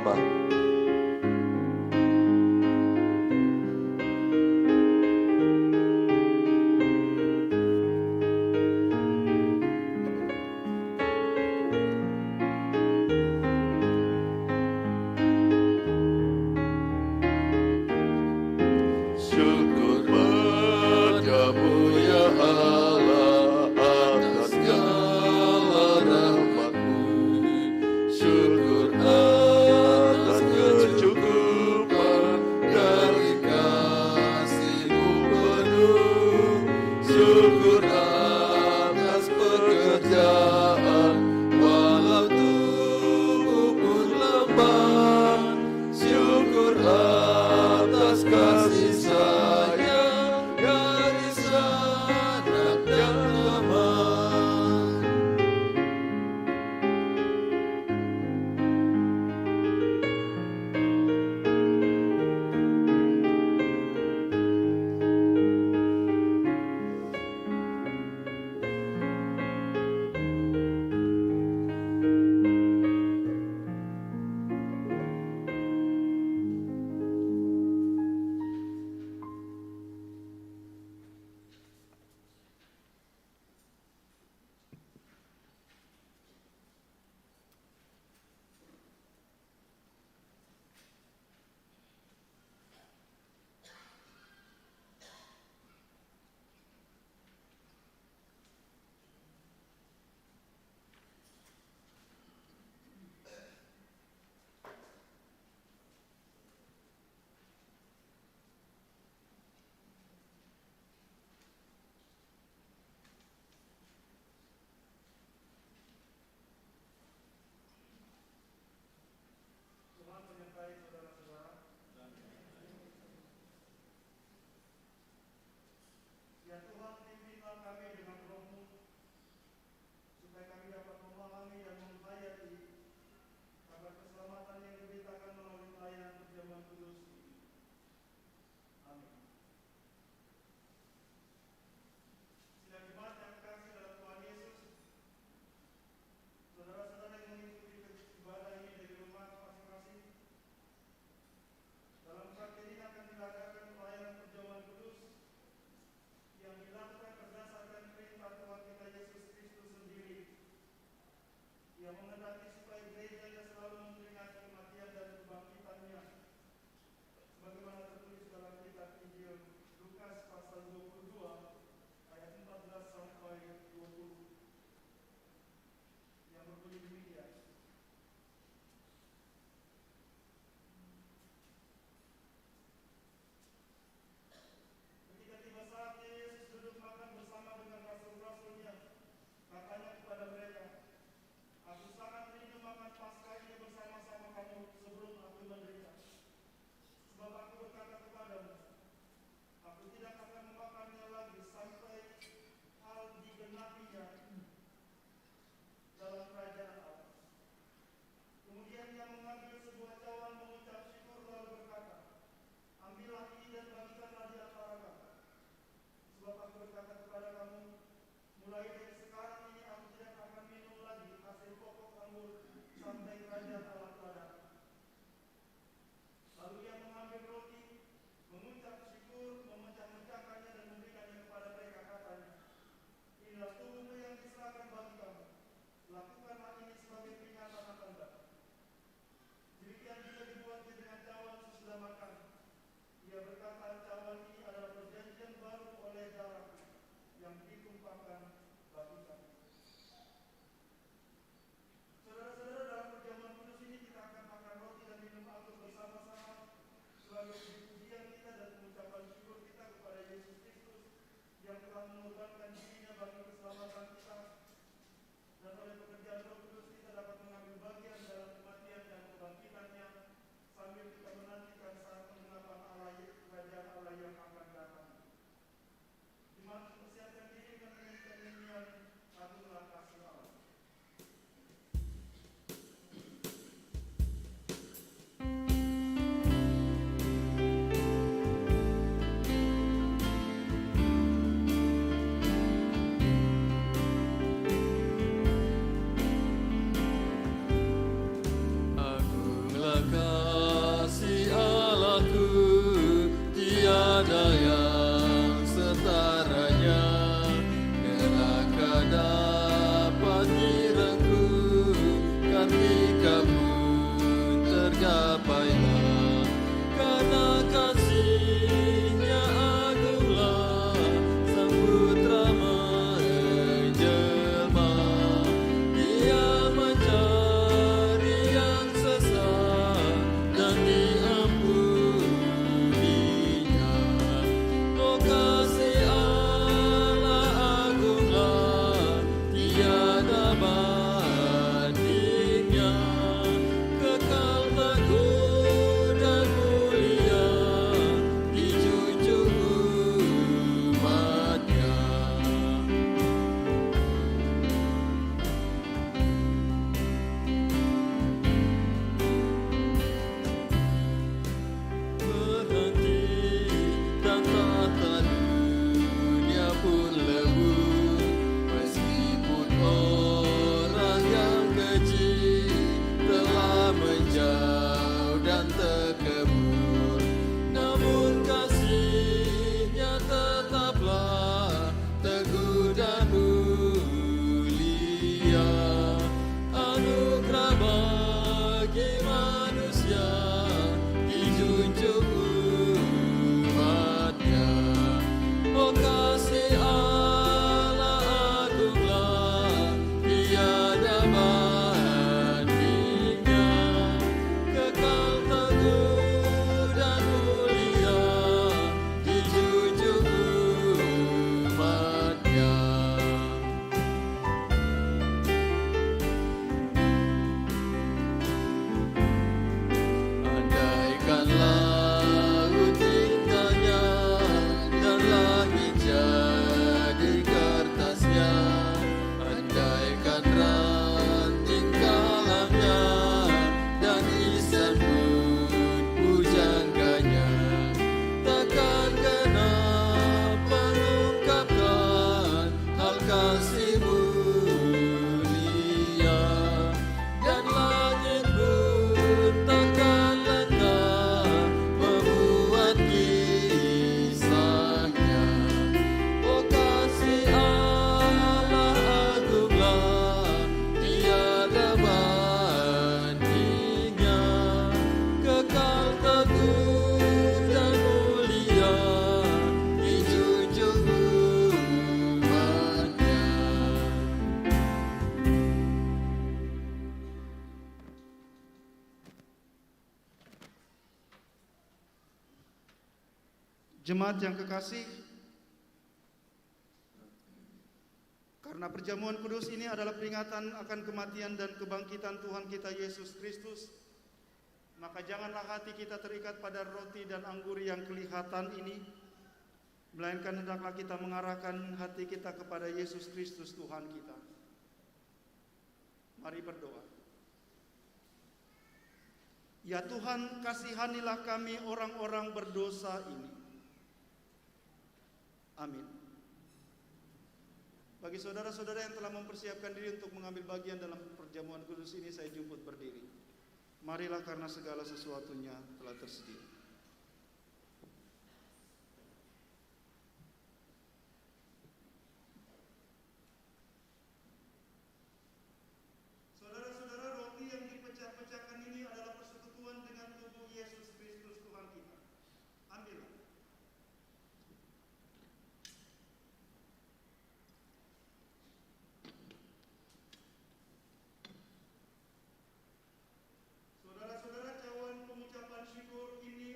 bersama. Syukur padamu ya Allah atas segala rahmat-Mu. Syukur atas kecukupan dari kasih-Mu penuh. Syukur atas pekerjaan walau tubuh pun lemah. Syukur atas kasih sayang dari sanak dan teman. Tuhan menyertai saudara-saudara. Ya Tuhan, pimpinlah kami dengan Roh-Mu, supaya kami dapat memahami dan menghayati kabar keselamatan yang diberitakan melalui pelayanan perjamuan kudus. Amin. Sidang jemaat yang kasih dalam Tuhan Yesus, saudara-saudara yang mengikuti ibadah ini dari rumah masing-masing, dalam saat ini akan diadakan pelayanan perjamuan kudus yang dilakukan berdasarkan perintah Tuhan kita Yesus Kristus sendiri, yang menghendaki supaya gerejanya selalu memperingati kematian dan kebangkitannya, sebagaimana tertulis dalam kitab Injil Lukas pasal 22 ayat 14 sampai 20, yang berbunyi demikian. Ketika tiba saatnya Yesus duduk makan bersama dengan rasul-rasulnya, katanya kepada mereka, "Aku sangat rindu makan Paskah ini bersama-sama kamu sebelum aku menderita. Sebab aku berkata kepadamu, aku tidak akan memakannya lagi sampai hal digenapinya dalam kerajaan Allah." Kemudian ia mengambil sebuah cawan, mengucap syukur lalu berkata, "Ambillah ini dan bagikanlah di antara kamu. Sebab aku berkata kepada kamu, mulai dari sekarang ini aku tidak akan minum lagi hasil pokok anggur sampai kerajaan Allah telah datang." Lalu ia mengambil roti, mengucap syukur, memecah-mecahkannya dan memberikannya kepada mereka, katanya, "Inilah tubuhku yang diserahkan bagi kamu. Lakukanlah ini sebagai peringatan akan aku." Demikian juga dibuatnya dengan cawan sesudah makan. Ia berkata, "Cawan ini adalah perjanjian baru oleh darahku yang ditumpahkan bagi kamu." Saudara-saudara, dalam perjamuan kudus ini kita akan makan roti dan minum anggur bersama-sama sebagai puji-pujian kita dan pengucapan syukur kita kepada Yesus Kristus yang telah mengorbankan dirinya bagi keselamatan kita, dan oleh pekerjaan kasih mulia, dan langit pun takkan lengah memuat kisahnya. Oh kasih Allah agunglah, tiada bandingnya, kekal teguh dan mulia, dijunjung umatnya. Jemaat yang kekasih, karena perjamuan kudus ini adalah peringatan akan kematian dan kebangkitan Tuhan kita Yesus Kristus, maka janganlah hati kita terikat pada roti dan anggur yang kelihatan ini, melainkan hendaklah kita mengarahkan hati kita kepada Yesus Kristus Tuhan kita. Mari berdoa. Ya Tuhan, kasihanilah kami orang-orang berdosa ini. Amin. Bagi saudara-saudara yang telah mempersiapkan diri untuk mengambil bagian dalam perjamuan kudus ini, saya jemput berdiri. Marilah karena segala sesuatunya telah tersedia. Saudara-saudara, roti yang dipecah-pecahkan ini adalah persekutuan dengan tubuh Yesus Kristus Tuhan kita. Ambillah. Saudara-saudara, cawan pengucapan syukur ini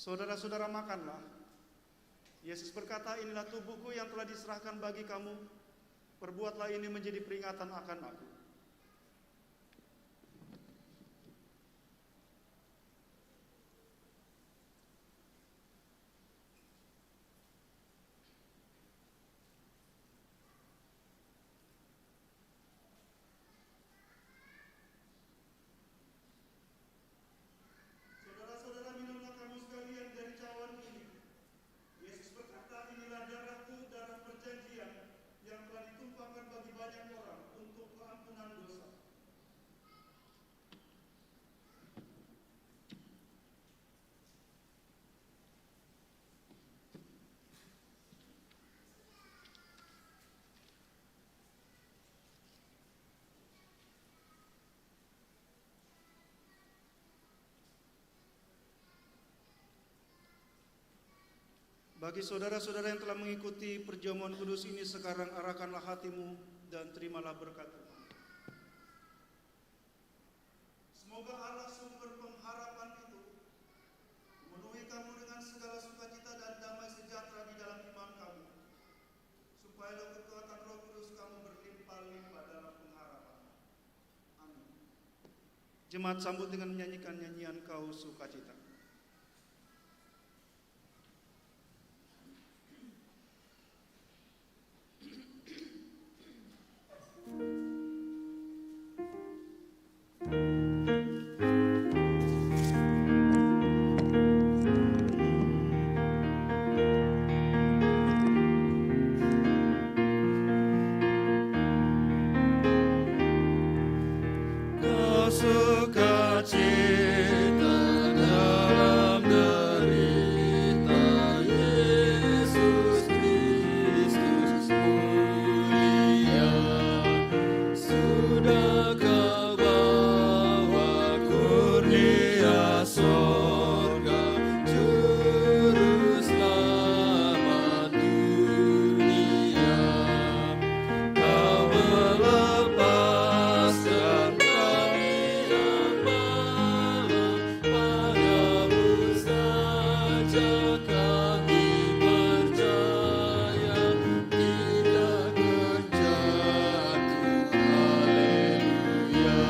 Saudara-saudara, makanlah. Yesus berkata, inilah tubuhku yang telah diserahkan bagi kamu. Perbuatlah ini menjadi peringatan akan aku. Saudara-saudara, minumlah kamu sekalian dari cawan ini. Yesus berkata, inilah darahku, darah perjanjian yang telah ditumpahkan bagi banyak orang untuk keampunan dosa. Bagi saudara-saudara yang telah mengikuti perjamuan kudus ini, sekarang arahkanlah hatimu dan terimalah berkat Tuhan. Semoga Allah sumber pengharapan itu memenuhi kamu dengan segala sukacita dan damai sejahtera di dalam iman kamu, supaya dalam kekuatan Roh Kudus kamu berlimpah-limpah dalam pengharapan. Amin. Jemaat sambut dengan menyanyikan nyanyian Kau Sukacita. Kau sukacita dalam derita Yesus Kristus mulia. Sudah kau bawa kurnia sorga, juru selamat dunia. Kau melepaskan kami yang malam, padamu saja kami percaya, tidak terjatuh. Haleluya.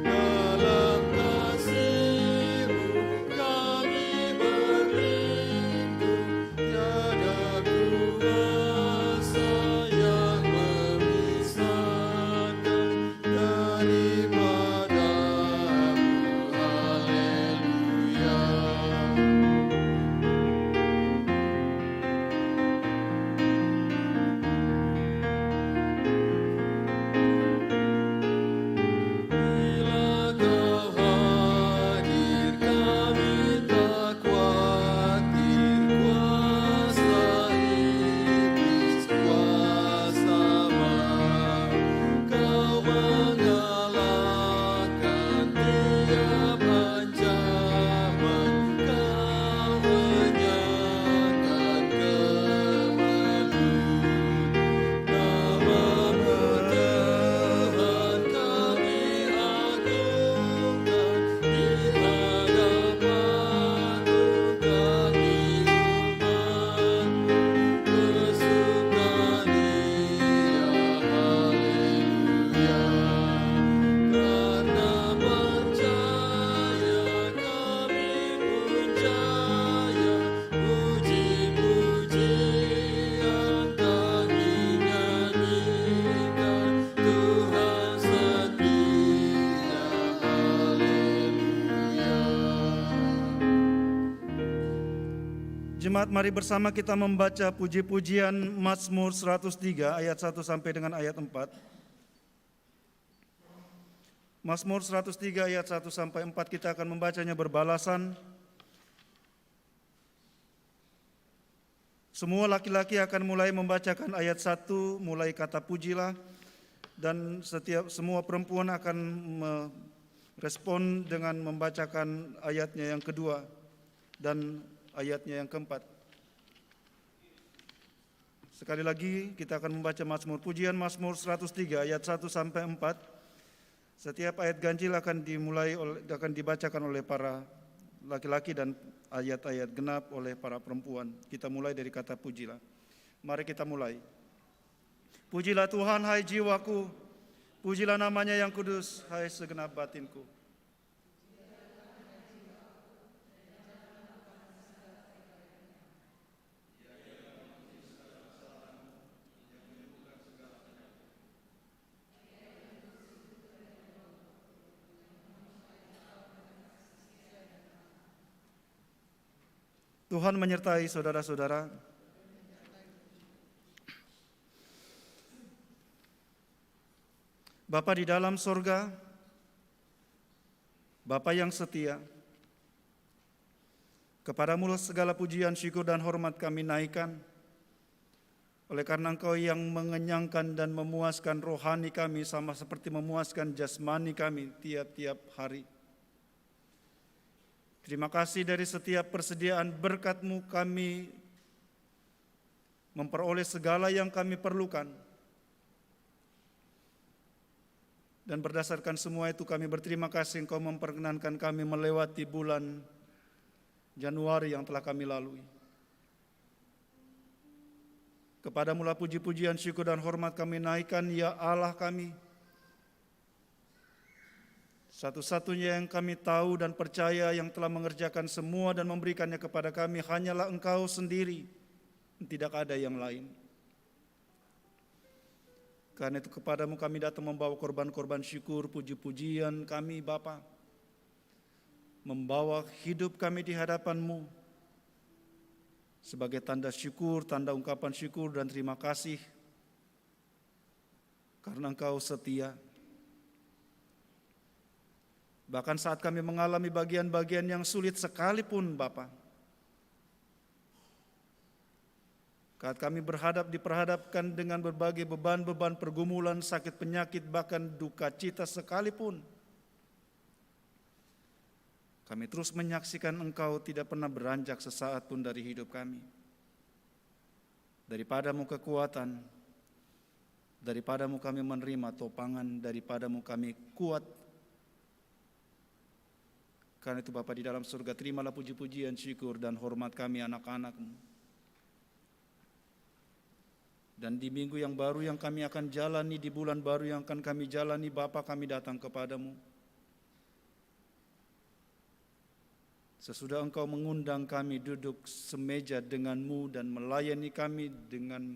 Dalam kasih-Mu kami berlindung, tiada kuasa yang memisahkan daripada-Mu. Haleluya. Bila Kau hadir, kami tak khawatir. Kuasa iblis, kuasa maut, Kau mengalahkan tiap ancaman. Kau menyatakan kemelut. Nama-Mu Tuhan kami agungkan, di hadapan-Mu kami umat-Mu bersukaria. Haleluya. Karena percaya kami pun jaya, puji-pujian kami nyanyikan, Tuhan setia. Haleluya. Jemaat, mari bersama kita membaca puji-pujian Mazmur 103 ayat 1 sampai dengan ayat 4. Mazmur 103 ayat 1 sampai 4 kita akan membacanya berbalasan. Semua laki-laki akan mulai membacakan ayat 1 mulai kata pujilah, dan semua perempuan akan merespon dengan membacakan ayatnya yang kedua dan ayatnya yang keempat. Sekali lagi kita akan membaca Mazmur pujian Mazmur 103 ayat 1 sampai 4. Setiap ayat ganjil akan dibacakan oleh para laki-laki dan ayat-ayat genap oleh para perempuan. Kita mulai dari kata pujilah. Mari kita mulai. Pujilah Tuhan hai jiwaku, pujilah namanya yang kudus hai segenap batinku. Tuhan menyertai saudara-saudara. Bapa di dalam sorga, Bapa yang setia, kepadamu segala pujian, syukur dan hormat kami naikkan, oleh karena Engkau yang mengenyangkan dan memuaskan rohani kami sama seperti memuaskan jasmani kami tiap-tiap hari. Terima kasih dari setiap persediaan berkat-Mu kami memperoleh segala yang kami perlukan. Dan berdasarkan semua itu kami berterima kasih Engkau memperkenankan kami melewati bulan Januari yang telah kami lalui. Kepadamu lah puji-pujian, syukur dan hormat kami naikkan, ya Allah kami. Satu-satunya yang kami tahu dan percaya yang telah mengerjakan semua dan memberikannya kepada kami hanyalah Engkau sendiri, tidak ada yang lain. Karena itu kepadamu kami datang membawa korban-korban syukur, puji-pujian kami Bapa, membawa hidup kami di hadapan-Mu sebagai tanda syukur, tanda ungkapan syukur dan terima kasih karena Engkau setia. Bahkan saat kami mengalami bagian-bagian yang sulit sekalipun Bapa, saat kami diperhadapkan dengan berbagai beban-beban pergumulan, sakit penyakit, bahkan duka cita sekalipun, kami terus menyaksikan Engkau tidak pernah beranjak sesaat pun dari hidup kami. Daripadamu kekuatan, daripadamu kami menerima topangan, daripadamu kami kuat. Karena itu Bapa di dalam surga, terimalah puji-pujian, syukur dan hormat kami anak-anak-Mu. Dan di minggu yang baru yang kami akan jalani, di bulan baru yang akan kami jalani, Bapa kami datang kepadamu. Sesudah Engkau mengundang kami duduk semeja dengan-Mu dan melayani kami dengan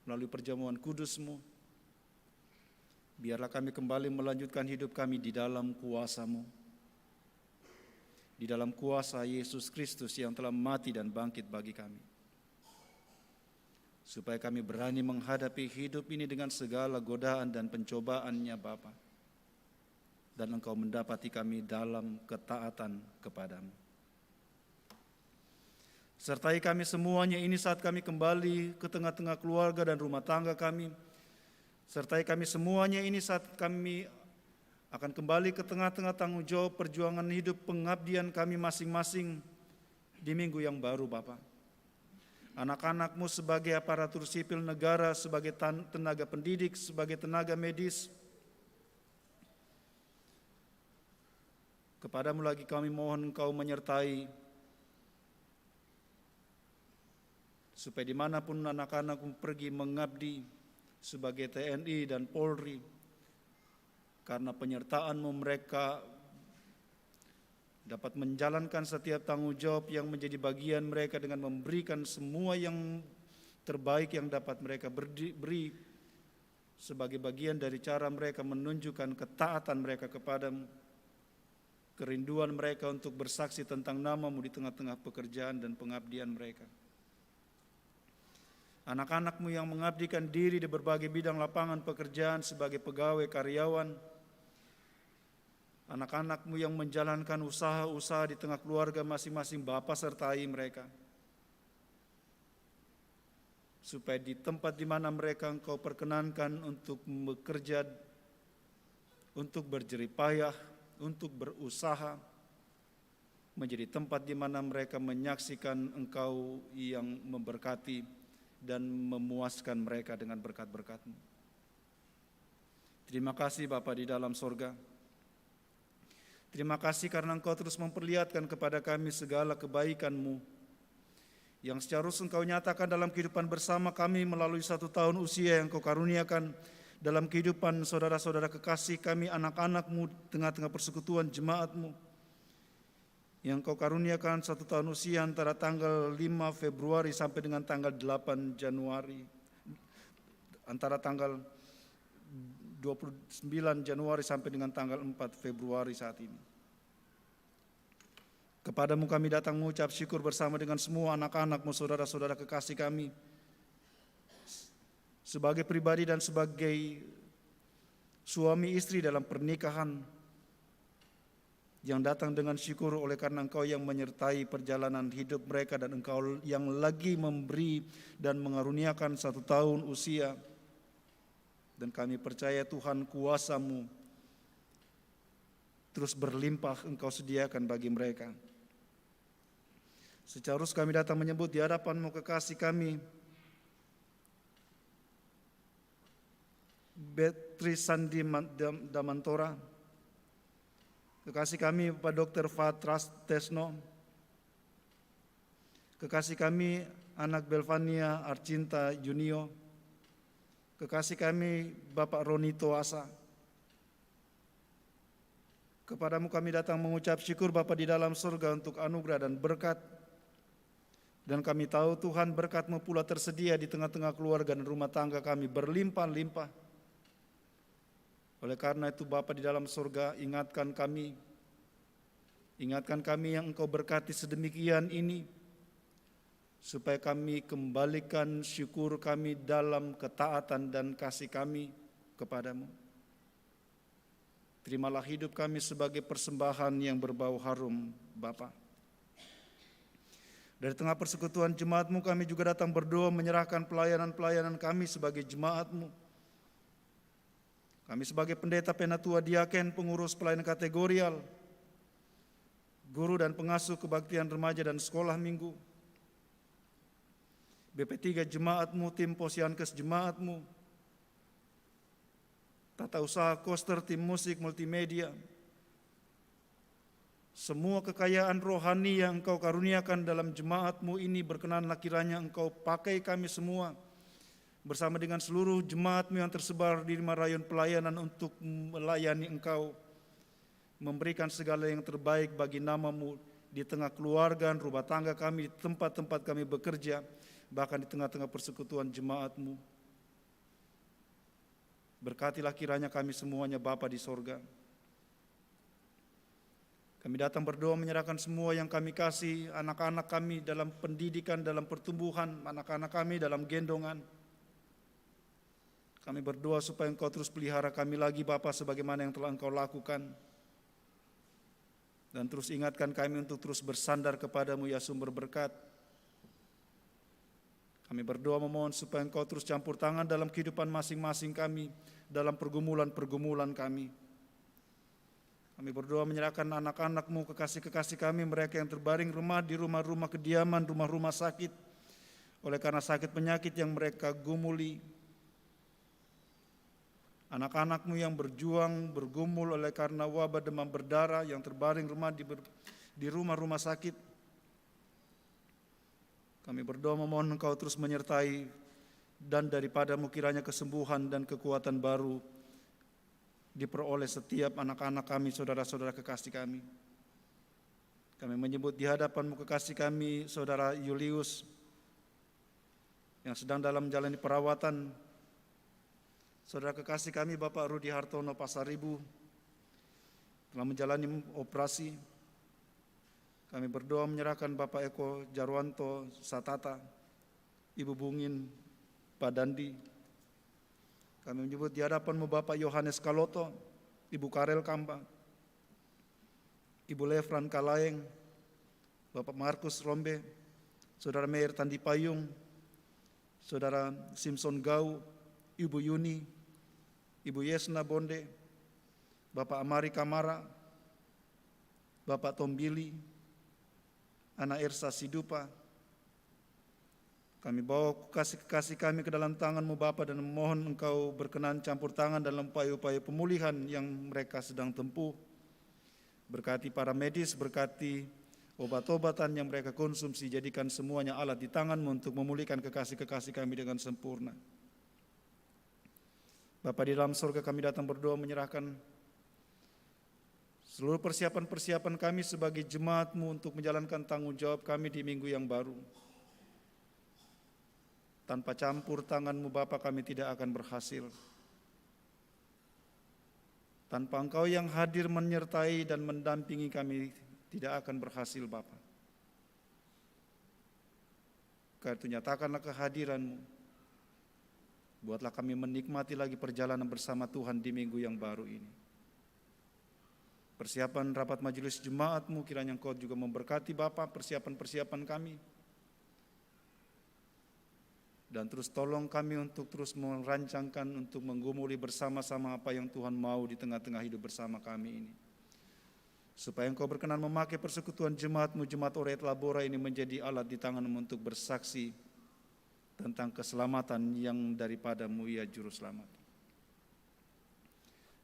melalui perjamuan kudus-Mu, biarlah kami kembali melanjutkan hidup kami di dalam kuasa-Mu, di dalam kuasa Yesus Kristus yang telah mati dan bangkit bagi kami. Supaya kami berani menghadapi hidup ini dengan segala godaan dan pencobaannya Bapa. Dan Engkau mendapati kami dalam ketaatan kepadamu. Sertai kami semuanya ini saat kami kembali ke tengah-tengah keluarga dan rumah tangga kami. Sertai kami semuanya ini saat kami akan kembali ke tengah-tengah tanggung jawab perjuangan hidup pengabdian kami masing-masing di minggu yang baru Bapa. Anak-anak-Mu sebagai aparatur sipil negara, sebagai tenaga pendidik, sebagai tenaga medis. Kepadamu lagi kami mohon Engkau menyertai, supaya dimanapun anak-anak-Mu pergi mengabdi sebagai TNI dan Polri, karena penyertaan-Mu mereka dapat menjalankan setiap tanggung jawab yang menjadi bagian mereka dengan memberikan semua yang terbaik yang dapat mereka beri sebagai bagian dari cara mereka menunjukkan ketaatan mereka kepadamu, kerinduan mereka untuk bersaksi tentang nama-Mu di tengah-tengah pekerjaan dan pengabdian mereka. Anak-anak-Mu yang mengabdikan diri di berbagai bidang lapangan pekerjaan sebagai pegawai karyawan, anak-anak-Mu yang menjalankan usaha-usaha di tengah keluarga masing-masing, Bapa sertai mereka. Supaya di tempat di mana mereka Engkau perkenankan untuk bekerja, untuk berjerih payah, untuk berusaha, menjadi tempat di mana mereka menyaksikan Engkau yang memberkati dan memuaskan mereka dengan berkat-berkat-Mu. Terima kasih Bapa di dalam sorga. Terima kasih karena Engkau terus memperlihatkan kepada kami segala kebaikan-Mu yang secara khusus Engkau nyatakan dalam kehidupan bersama kami melalui 1 tahun usia yang Engkau karuniakan dalam kehidupan saudara-saudara kekasih kami, anak-anak-Mu, tengah-tengah persekutuan jemaat-Mu, yang Engkau karuniakan 1 tahun usia antara tanggal 5 Februari sampai dengan tanggal 8 Januari, antara tanggal 29 Januari sampai dengan tanggal 4 Februari saat ini. Kepadamu kami datang mengucap syukur bersama dengan semua anak-anak-Mu, saudara-saudara kekasih kami, sebagai pribadi dan sebagai suami istri dalam pernikahan, yang datang dengan syukur oleh karena Engkau yang menyertai perjalanan hidup mereka dan Engkau yang lagi memberi dan mengaruniakan 1 tahun usia. Dan kami percaya Tuhan, kuasa-Mu terus berlimpah Engkau sediakan bagi mereka. Secara khusus kami datang menyebut di hadapan-Mu kekasih kami, Beatrice Sandi Damantora, kekasih kami Pak Dr. Fatras Tesno, kekasih kami anak Belvania Arcinta Junio, kekasih kami Bapak Ronito Asa. Kepadamu kami datang mengucap syukur Bapa di dalam surga untuk anugerah dan berkat. Dan kami tahu Tuhan, berkat-Mu pula tersedia di tengah-tengah keluarga dan rumah tangga kami berlimpah-limpah. Oleh karena itu Bapa di dalam surga, ingatkan kami yang Engkau berkati sedemikian ini, supaya kami kembalikan syukur kami dalam ketaatan dan kasih kami kepadamu. Terimalah hidup kami sebagai persembahan yang berbau harum, Bapa. Dari tengah persekutuan jemaat-Mu kami juga datang berdoa menyerahkan pelayanan-pelayanan kami sebagai jemaat-Mu. Kami sebagai pendeta, penatua, diaken, pengurus pelayanan kategorial, guru dan pengasuh kebaktian remaja dan sekolah minggu, BP3 jemaat-Mu, tim Posyankes jemaat-Mu, tata usaha koster, tim musik, multimedia, semua kekayaan rohani yang Engkau karuniakan dalam jemaat-Mu ini, berkenanlah kiranya Engkau pakai kami semua bersama dengan seluruh jemaat-Mu yang tersebar di 5 rayon pelayanan untuk melayani Engkau, memberikan segala yang terbaik bagi nama-Mu di tengah keluarga, rumah tangga kami, di tempat-tempat kami bekerja, bahkan di tengah-tengah persekutuan jemaat-Mu. Berkatilah kiranya kami semuanya Bapa di sorga. Kami datang berdoa menyerahkan semua yang kami kasih, anak-anak kami dalam pendidikan, dalam pertumbuhan, anak-anak kami dalam gendongan. Kami berdoa supaya Engkau terus pelihara kami lagi Bapa sebagaimana yang telah Engkau lakukan. Dan terus ingatkan kami untuk terus bersandar kepadamu ya sumber berkat. Kami berdoa memohon supaya Engkau terus campur tangan dalam kehidupan masing-masing kami, dalam pergumulan-pergumulan kami. Kami berdoa menyerahkan anak-anak-Mu, kekasih-kekasih kami, mereka yang terbaring di rumah-rumah kediaman, rumah-rumah sakit, oleh karena sakit penyakit yang mereka gumuli. Anak-anak-Mu yang berjuang, bergumul oleh karena wabah demam berdarah yang terbaring di rumah-rumah sakit. Kami berdoa memohon Engkau terus menyertai, dan daripada-Mu kiranya kesembuhan dan kekuatan baru diperoleh setiap anak-anak kami, saudara-saudara kekasih kami. Kami menyebut di hadapan-Mu kekasih kami, Saudara Julius, yang sedang dalam menjalani perawatan. Saudara kekasih kami, Bapak Rudi Hartono Pasaribu, telah menjalani operasi. Kami berdoa menyerahkan Bapak Eko Jarwanto Satata, Ibu Bungin Padandi. Kami menyebut di hadapan-Mu Bapak Yohanes Kaloto, Ibu Karel Kambang, Ibu Lefran Kalaeng, Bapak Markus Rombe, Saudara Meir Tandi Payung, Saudara Simpson Gau, Ibu Yuni, Ibu Yesna Bonde, Bapak Amari Kamara, Bapak Tombili, Ana Ersa Sidupa. Kami bawa kekasih-kekasih kami ke dalam tangan-Mu Bapa, dan memohon Engkau berkenan campur tangan dalam upaya-upaya pemulihan yang mereka sedang tempuh. Berkati para medis, berkati obat-obatan yang mereka konsumsi, jadikan semuanya alat di tangan-Mu untuk memulihkan kekasih-kekasih kami dengan sempurna. Bapa di dalam surga, kami datang berdoa menyerahkan seluruh persiapan-persiapan kami sebagai jemaat-Mu untuk menjalankan tanggung jawab kami di minggu yang baru. Tanpa campur tangan-Mu Bapa, kami tidak akan berhasil. Tanpa Engkau yang hadir menyertai dan mendampingi kami, tidak akan berhasil Bapa. Karena itu nyatakanlah kehadiran-Mu. Buatlah kami menikmati lagi perjalanan bersama Tuhan di minggu yang baru ini. Persiapan rapat majelis jemaat-Mu, kiranya Engkau juga memberkati Bapa persiapan-persiapan kami. Dan terus tolong kami untuk terus merancangkan, untuk menggumuli bersama-sama apa yang Tuhan mau di tengah-tengah hidup bersama kami ini. Supaya Engkau berkenan memakai persekutuan jemaat-Mu, Jemaat Oreit Labora ini menjadi alat di tangan-Mu untuk bersaksi tentang keselamatan yang daripada-Mu ya Juru Selamat.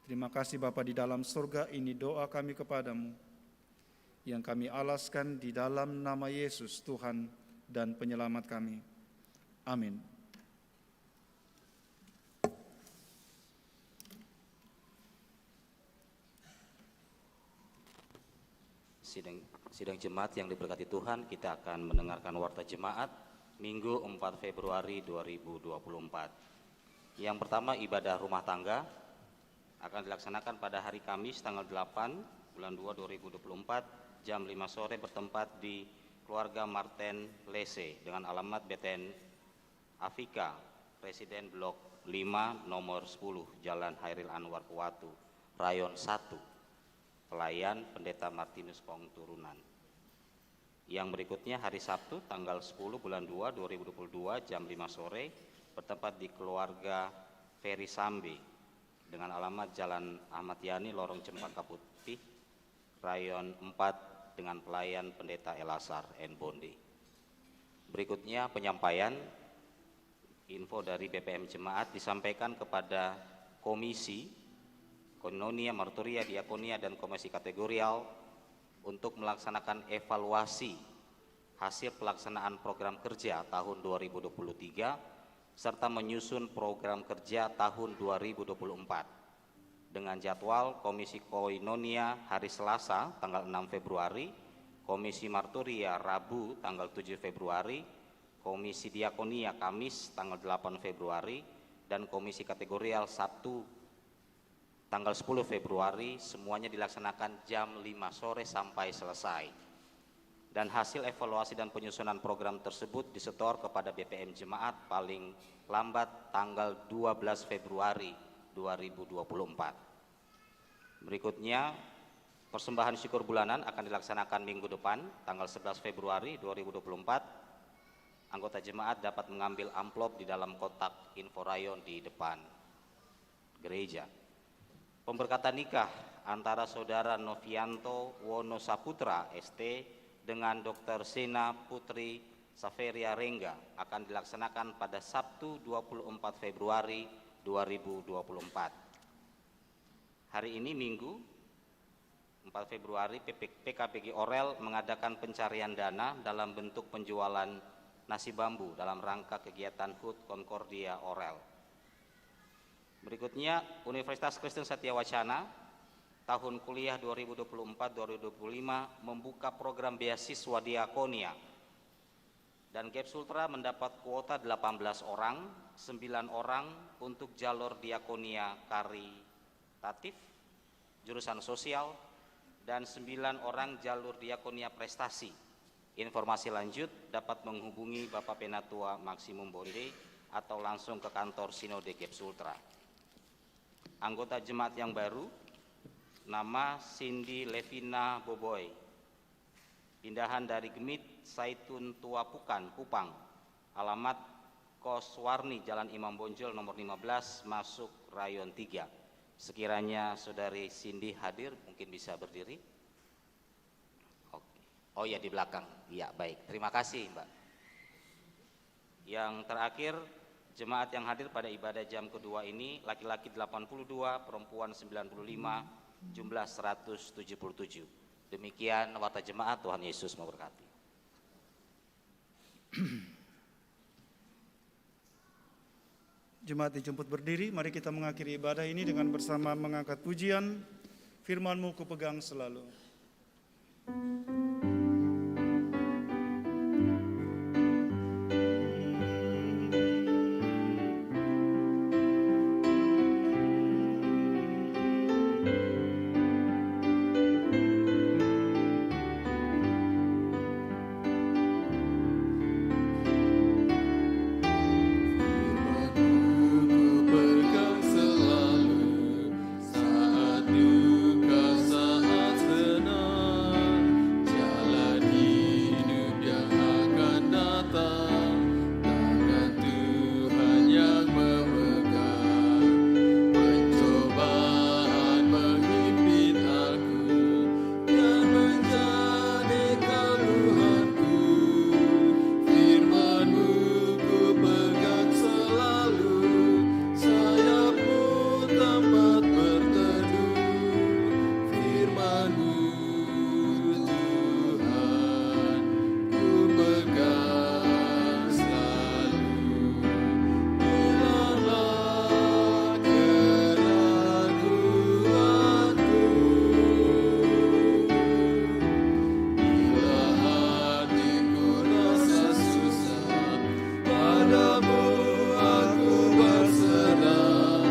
Terima kasih Bapa di dalam surga, ini doa kami kepadamu yang kami alaskan di dalam nama Yesus Tuhan dan Penyelamat kami. Amin. Sidang jemaat yang diberkati Tuhan, kita akan mendengarkan warta jemaat Minggu 4 Februari 2024. Yang pertama, ibadah rumah tangga akan dilaksanakan pada hari Kamis tanggal 8 bulan 2 2024 jam 5 sore bertempat di keluarga Martin Lese dengan alamat BTN Afika, Presiden Blok 5 nomor 10 Jalan Hairil Anwar Kuwatu, Rayon 1, Pelayan Pendeta Martinus Pong Turunan. Yang berikutnya hari Sabtu tanggal 10 bulan 2 2022 jam 5 sore bertempat di keluarga Ferry Sambe dengan alamat Jalan Ahmad Yani, Lorong Cempaka Putih, Rayon 4 dengan pelayan Pendeta Elasar N. Bonde. Berikutnya penyampaian info dari BPM Jemaat disampaikan kepada Komisi Koinonia, Marturia, Diakonia, dan Komisi Kategorial untuk melaksanakan evaluasi hasil pelaksanaan program kerja tahun 2023 serta menyusun program kerja tahun 2024 dengan jadwal Komisi Koinonia hari Selasa tanggal 6 Februari, Komisi Marturia Rabu tanggal 7 Februari, Komisi Diakonia Kamis tanggal 8 Februari, dan Komisi Kategorial Sabtu tanggal 10 Februari, semuanya dilaksanakan jam 5 sore sampai selesai. Dan hasil evaluasi dan penyusunan program tersebut disetor kepada BPM Jemaat paling lambat tanggal 12 Februari 2024. Berikutnya, persembahan syukur bulanan akan dilaksanakan minggu depan tanggal 11 Februari 2024. Anggota jemaat dapat mengambil amplop di dalam kotak info rayon di depan gereja. Pemberkatan nikah antara Saudara Novianto Wono Saputra ST dengan Dr. Sena Putri Saveria Rengga akan dilaksanakan pada Sabtu 24 Februari 2024. Hari ini Minggu 4 Februari PKPG Orel mengadakan pencarian dana dalam bentuk penjualan nasi bambu dalam rangka kegiatan HUT Concordia Orel. Berikutnya, Universitas Kristen Satya Wacana tahun kuliah 2024-2025 membuka program beasiswa diakonia dan Gap Sultra mendapat kuota 18 orang, 9 orang untuk jalur diakonia karitatif, jurusan sosial, dan 9 orang jalur diakonia prestasi. Informasi lanjut dapat menghubungi Bapak Penatua Maksimum Bonde atau langsung ke kantor Sinode Gap Sultra. Anggota jemaat yang baru, nama Cindy Levina Boboy, pindahan dari Gemit Saitun Tuapukan, Kupang, alamat Kos Warni, Jalan Imam Bonjol nomor 15, masuk Rayon 3. Sekiranya Saudari Cindy hadir, mungkin bisa berdiri. Oh ya, di belakang. Iya, baik. Terima kasih, Mbak. Yang terakhir, jemaat yang hadir pada ibadah jam kedua ini, laki-laki 82, perempuan 95, jumlah 177. Demikian warta jemaat, Tuhan Yesus memberkati. Jemaat dijemput berdiri, mari kita mengakhiri ibadah ini dengan bersama mengangkat pujian, firman-Mu kupegang selalu. Pegang selalu saat duka, saat senang, jalan hidup yang akan datang, tangan Tuhan yang memegang. Pencobaan menghimpit aku dan menjadi keluhanku, firman-Mu ku pegang selalu, sayap-Mu tempat berteduh, firman-Mu Tuhan ku pegang selalu. Hilanglah keraguanku, bila hatiku rasa susah, padamu aku berserah,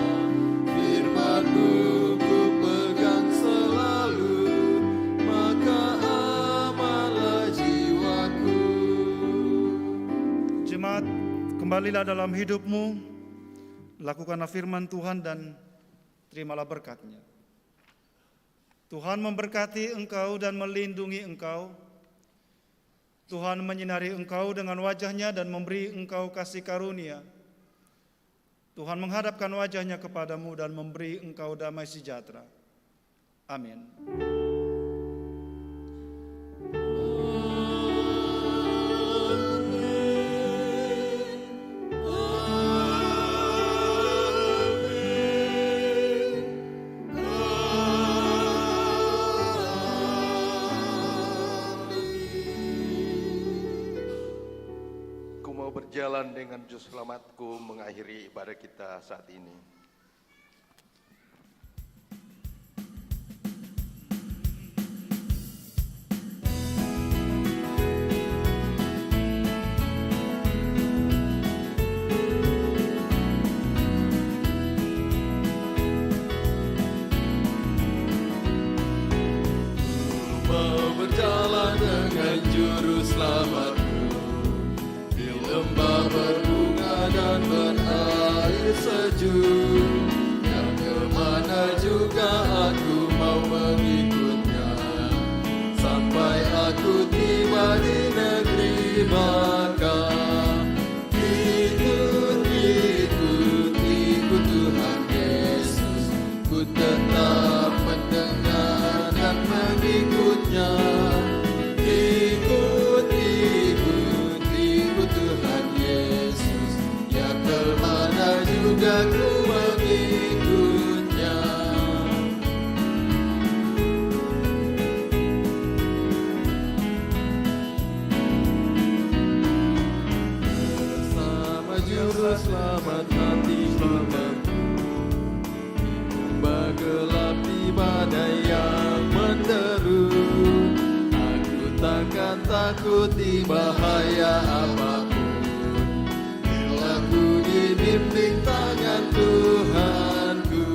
firman-Mu ku pegang selalu, maka amanlah jiwaku. Jemaat, kembalilah dalam hidupmu, lakukanlah firman Tuhan dan terimalah berkat-Nya. Tuhan memberkati engkau dan melindungi engkau. Tuhan menyinari engkau dengan wajah-Nya dan memberi engkau kasih karunia. Tuhan menghadapkan wajah-Nya kepadamu dan memberi engkau damai sejahtera. Amin. Ku mau berjalan dengan juru selamatku mengakhiri ibadah kita saat ini. Mau berjalan dengan juru selamatku di lembah berbunga dan berair sejuk, yang kemana juga aku mau mengikutnya, sampai aku tiba di negeri Makkah. Ikut Tuhan Yesus, ku tetap mendengar dan mengikutnya. Ikut Tuhan Yesus, ya kemana juga ku mengikutnya. Bersama juru selamat hati mampu gelap di badai yang menderu. Aku takkan takut di bahaya apapun, bila ku dibimbing tangan Tuhanku.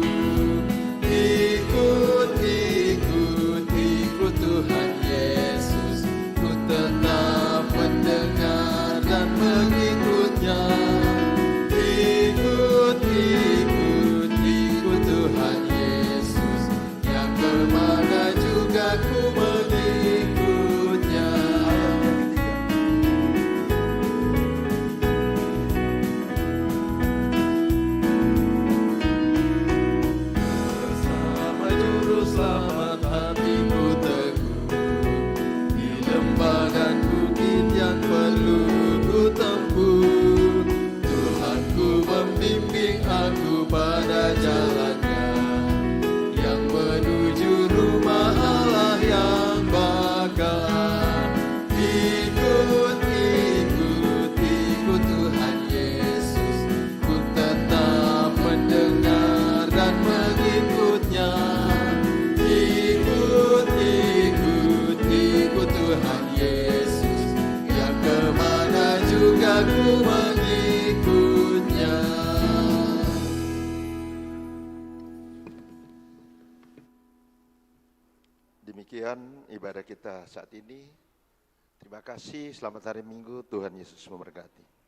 Ikut Tuhan Yesus, ku tetap mendengar dan mengikutnya. Ikut Tuhan Yesus, yang kemana juga ku mengikutnya. Demikian ibadah kita saat ini. Terima kasih, selamat hari Minggu, Tuhan Yesus memberkati.